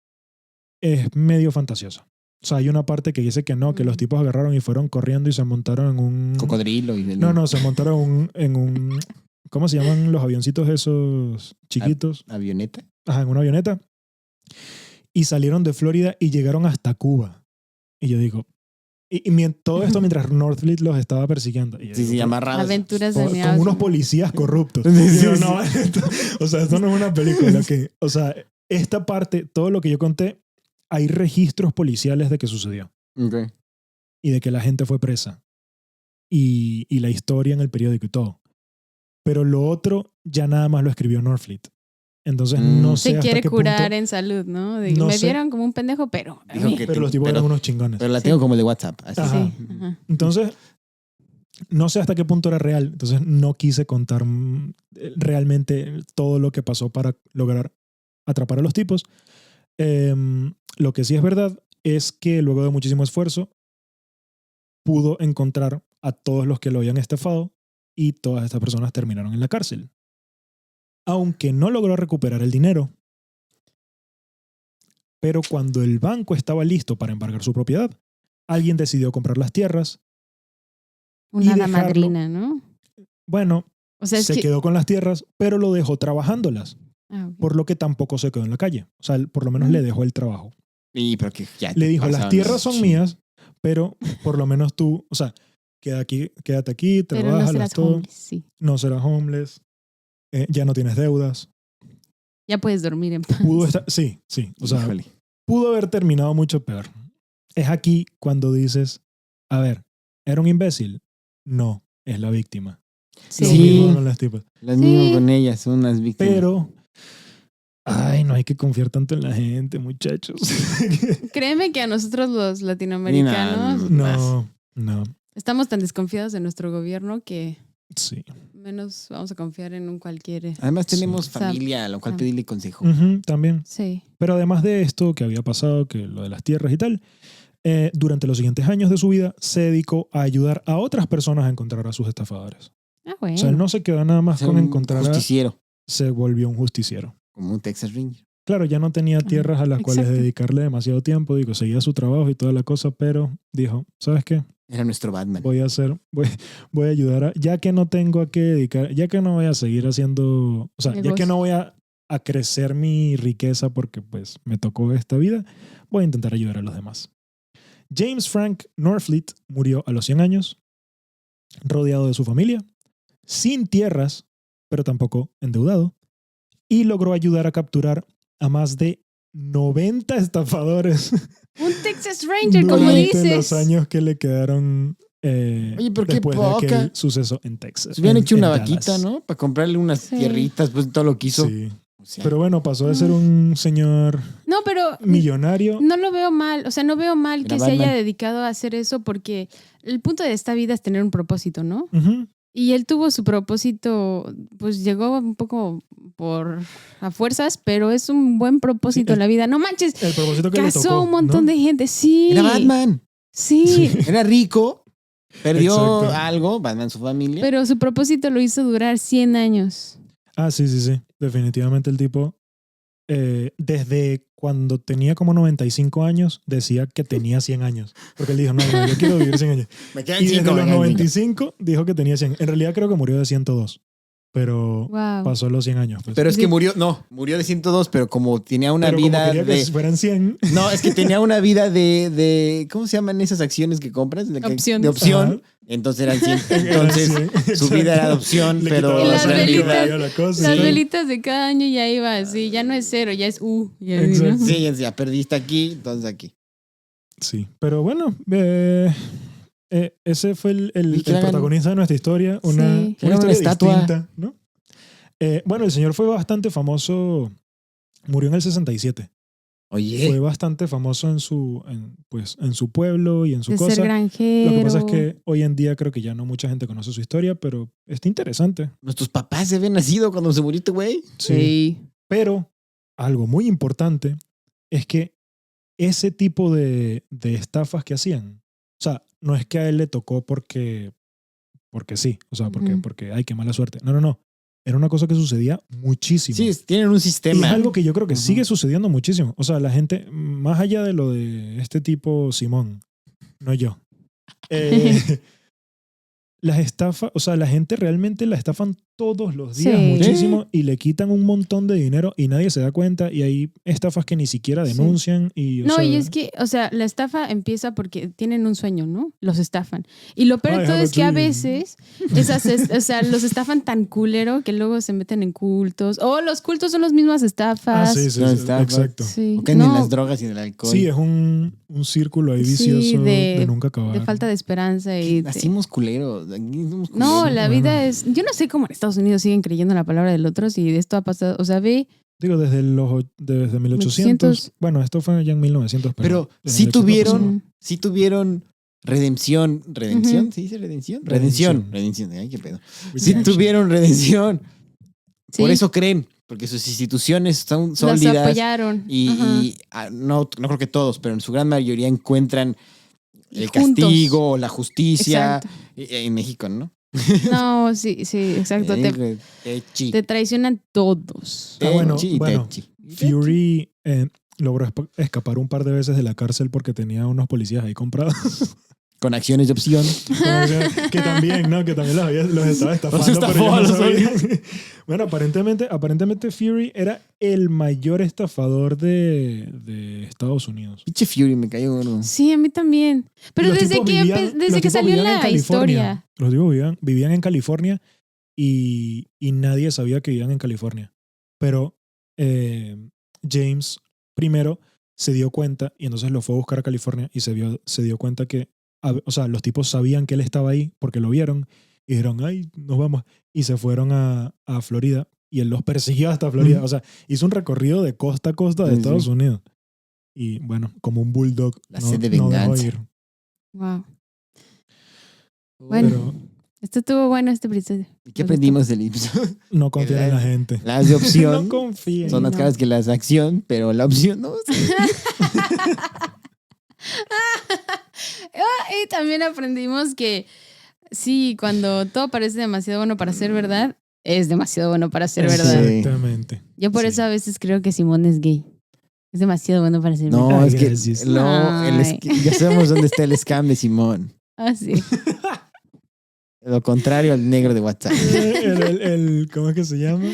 es medio fantasiosa. O sea, hay una parte que dice que no, que los tipos agarraron y fueron corriendo y se montaron en un... Cocodrilo. Y No, se montaron en un... ¿Cómo se llaman los avioncitos esos chiquitos? Avioneta. Ajá, en una avioneta. Y salieron de Florida y llegaron hasta Cuba. Y yo digo... todo esto mientras Northfleet los estaba persiguiendo. Y yo Sí, digo, sí, pero- amarrados. Aventuras con soñadas. unos policías corruptos. Sí, Y yo, sí, no, o sea, esto no es una película. O sea, esta parte, todo lo que yo conté, hay registros policiales de que sucedió. Ok. Y de que la gente fue presa. Y la historia en el periódico y todo. Pero lo otro ya nada más lo escribió Northfleet. Entonces no sé Se hasta quiere qué curar punto, en salud, ¿no? De, No me sé. vieron como un pendejo, pero... a Dijo mí. que- pero los tipos pero- eran unos chingones. Pero la Sí. tengo como el de WhatsApp. Así. Ajá. Sí, ajá. Entonces, no sé hasta qué punto era real. Entonces no quise contar realmente todo lo que pasó para lograr atrapar a los tipos. Lo que sí es verdad es que luego de muchísimo esfuerzo pudo encontrar a todos los que lo habían estafado y todas estas personas terminaron en la cárcel. Aunque no logró recuperar el dinero. Pero cuando el banco estaba listo para embargar su propiedad, alguien decidió comprar las tierras. Una hada dejarlo. madrina, ¿no? Bueno, O sea, es se que... quedó con las tierras, pero lo dejó trabajándolas, Ok. por lo que tampoco se quedó en la calle. O sea, por lo menos le dejó el trabajo. Y pero que ya Le te dijo, las pasaron tierras los son chingos. mías, pero por lo menos tú, o sea, quédate aquí, Pero no trabajas serás todo, homeless, sí. no serás homeless, ya no tienes deudas. Ya puedes dormir en paz. Pudo estar, sí, o sea, Híjole. pudo haber terminado mucho peor. Es aquí cuando dices, a ver, ¿era un imbécil? No, es la víctima. Sí. Lo Sí. mismo con las tipas. Las Sí. mismas con ellas, son unas víctimas. Pero, ay, no hay que confiar tanto en la gente, muchachos. Créeme que a nosotros los latinoamericanos No, estamos tan desconfiados de nuestro gobierno que sí. menos vamos a confiar en un cualquier... Además tenemos Sí. familia a la cual pedirle consejo. También. Sí. Pero además de esto que había pasado, que lo de las tierras y tal, durante los siguientes años de su vida se dedicó a ayudar a otras personas a encontrar a sus estafadores. Ah, bueno. O sea, él no se quedó nada más Ser con un encontrar justiciero, se volvió un justiciero. como un Texas Ranger. Claro, ya no tenía tierras a las cuales exacto. dedicarle demasiado tiempo, digo, seguía su trabajo y toda la cosa, pero dijo, ¿sabes qué? Era nuestro Batman. Voy a ayudar a, ya que no tengo a qué dedicar, ya que no voy a seguir haciendo, o sea, ya que Negocio. no voy a crecer mi riqueza porque pues me tocó esta vida, voy a intentar ayudar a los demás. James Frank Norfleet murió a los 100 años, rodeado de su familia, sin tierras, pero tampoco endeudado, y logró ayudar a capturar a más de 90 estafadores Un Texas Ranger, como durante dices. los años que le quedaron Oye, pero qué después de aquel poca. suceso en Texas. Se hubieran en- hecho una en vaquita, Dallas. ¿no? Para comprarle unas Sí. tierritas, pues todo lo que hizo. Sí. O sea, Pero bueno, pasó de ser un señor No, pero millonario. no lo veo mal. O sea, no veo mal Era que se haya Batman. dedicado a hacer eso porque el punto de esta vida es tener un propósito, ¿no? Ujú. Y él tuvo su propósito, pues llegó un poco por a fuerzas, pero es un buen propósito Sí, en la vida. No manches, El propósito que le casó tocó. un montón ¿no? de gente. Sí. era Batman. Sí. Era rico. Perdió Exacto. algo, Batman, su familia. Pero su propósito lo hizo durar 100 años. Ah, sí. Definitivamente el tipo, desde cuando tenía como 95 años, decía que tenía 100 años. Porque él dijo, no, yo quiero vivir 100 años. Me quedan Y desde cinco, los me quedan 95 dijo que tenía 100. En realidad creo que murió de 102. Pero Wow. pasó los 100 años. Pues. Pero es Sí. que murió de 102, pero como tenía una Pero como vida quería que de... fueran 100. No, es que tenía una vida de ¿cómo se llaman esas acciones que compras? Opciones. De opción. Ajá. Entonces eran 100. Entonces, Eran su 100, vida era de exacto. opción, Le pero quitaba Y la las sangre, velitas- la cosa, Las sí. velitas de cada año ya iba así, ya no es 0, ya es ya, ¿no? Exacto. sí, ya perdiste aquí, entonces aquí. Sí, pero bueno, ese fue el Y que hagan- protagonista de nuestra historia, una, Sí. una Era una historia estatua. distinta, ¿no? Bueno, el señor fue bastante famoso, murió en el 67. Fue Oye, bastante famoso en su pueblo y en su De cosa. ser granjero. Lo que pasa es que hoy en día creo que ya no mucha gente conoce su historia, pero está interesante. nuestros papás se habían nacido cuando se murió este güey. Sí. Pero algo muy importante es que ese tipo de estafas que hacían, o sea, no es que a él le tocó porque sí, o sea, Ujú. porque ay, qué mala suerte. No. Era una cosa que sucedía muchísimo. Sí, tienen un Y sistema. es algo que yo creo que Ujú. sigue sucediendo muchísimo. O sea, la gente, más allá de lo de este tipo Simón, no yo. Las estafas, o sea, la gente realmente la estafan todos los días Sí. muchísimo y le quitan un montón de dinero y nadie se da cuenta y hay estafas que ni siquiera Sí. denuncian y, o No, sea, y es que, o sea, la estafa empieza porque tienen un sueño, ¿no? Los estafan. Y lo peor I de todo have a es que a dream. veces, o sea, los estafan tan culero que luego se meten en cultos. O los cultos son las mismas estafas. sí, No, estafas. exacto. Sí. O caen No, en las drogas y en el alcohol. Sí, es un círculo ahí Sí, vicioso de, de- nunca acabar. de falta de esperanza y Nacimos culeros. Aquí somos No, culeros. la Bueno. vida es... Yo no sé cómo en Estados Unidos siguen creyendo en la palabra del otro si esto ha pasado. O sea, ve... Digo, desde 1800. 1800. Bueno, esto fue ya en 1900. Pero desde sí 1800 tuvieron, Ujú. sí tuvieron redención. ¿Redención? Ujú. ¿Se dice redención? Redención. Redención. Ay, qué pedo. pasó. Sí tuvieron redención. Sí, Por eso creen. Porque sus instituciones son los sólidas. apoyaron. Y, Ajá. no creo que todos, pero en su gran mayoría encuentran el Juntos. castigo, la justicia. Exacto. En México, ¿no? No, sí, exacto. Techi. Te traicionan todos. bueno, Techi, bueno. techi. Fury logró escapar un par de veces de la cárcel porque tenía unos policías ahí comprados. Con acciones de opción. Que también, ¿no? Que también los estaba estafando. Los estafó, pero yo no los sabía. Bueno, aparentemente Fury era el mayor estafador de Estados Unidos. Pinche Fury, me cayó gordo. Sí, a mí también. Pero Los desde tipos que, vivían- desde los que tipos salió vivían en la California. historia. Los tipos vivían en California y nadie sabía que vivían en California. Pero James primero se dio cuenta y entonces lo fue a buscar a California y se dio cuenta que, o sea, los tipos sabían que él estaba ahí porque lo vieron y dijeron, ay, nos vamos. Y se fueron a Florida y él los persiguió hasta Florida. O sea, hizo un recorrido de costa a costa de Sí, Estados sí. Unidos. Y bueno, como un bulldog, La no, sed de no dejó venganza. ir. Wow. Bueno. Pero Esto estuvo bueno este episodio. ¿Y qué aprendimos del Ipso? no confíen en la gente. Las de opción No confíen. son más no. caras que las de acción, pero la opción no. Y también aprendimos que sí, cuando todo parece demasiado bueno para ser verdad, es demasiado bueno para ser verdad. Sí. Exactamente. Yo por Sí. eso a veces creo que Simón es gay. Es demasiado bueno para ser No, verdad. Ay, es que gracias. Ay. ya sabemos dónde está el scam de Simón. Ah, sí. Lo contrario al negro de WhatsApp. ¿Cómo es que se llama?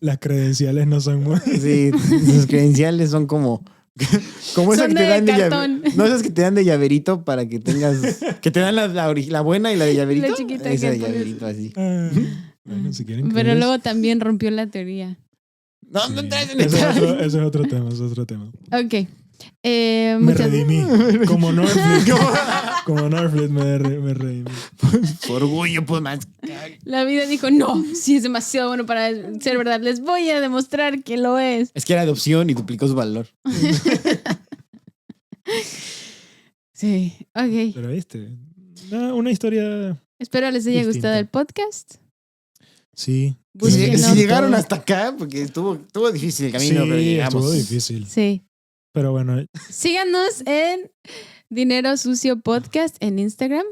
Las credenciales no son buenas. Sí, sus credenciales son como Son esas que te de dan de cartón. llaverito. No, esas que te dan de llaverito para que tengas. Que te dan la buena y la de llaverito. La chiquita Esa que de pones. llaverito así. Ah, bueno, si quieren Pero creer luego también rompió la teoría. No, eso. no Sí. traes en Ese detalle. es otro tema, es otro tema. Ok. Me Muchas- redimí. Como Norfleet. Como Norfleet me redimí. Por orgullo, pues más. La vida dijo, no, sí es demasiado bueno para ser verdad. Les voy a demostrar que lo es. Es que era de opción y duplicó su valor. Sí, ok. Pero una historia. Espero les haya Distinta. gustado el podcast. Sí. Busquen Si otro. llegaron hasta acá, porque estuvo difícil el camino, pero Sí, llegamos. estuvo difícil. Sí. Pero bueno, Síganos en Dinero Sucio Podcast en Instagram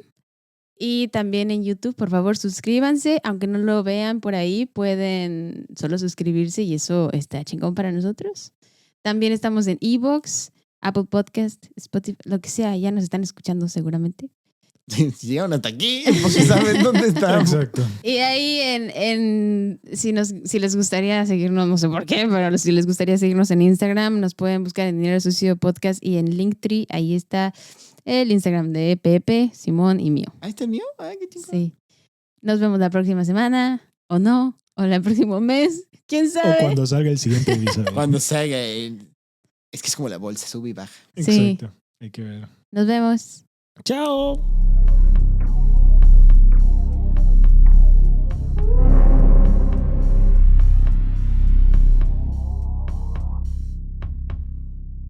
y también en YouTube. Por favor, suscríbanse. Aunque no lo vean por ahí, pueden solo suscribirse y eso está chingón para nosotros. También estamos en iVoox, Apple Podcast, Spotify, lo que sea. Ya nos están escuchando seguramente. Si llegaron hasta aquí, porque saben dónde estamos. exacto. Y ahí si les gustaría seguirnos, no sé por qué, pero si les gustaría seguirnos en Instagram, nos pueden buscar en Dinero Sucio Podcast y en Linktree. Ahí está el Instagram de Pepe, Simón y mío. Ahí está el mío. Ay, qué chingón. Sí. Nos vemos la próxima semana, o no, o el próximo mes. ¿Quién O sabe? cuando salga el siguiente episodio. Cuando salga es que es como la bolsa, sube y baja. Sí. Exacto. Hay que ver. Nos vemos. Chao.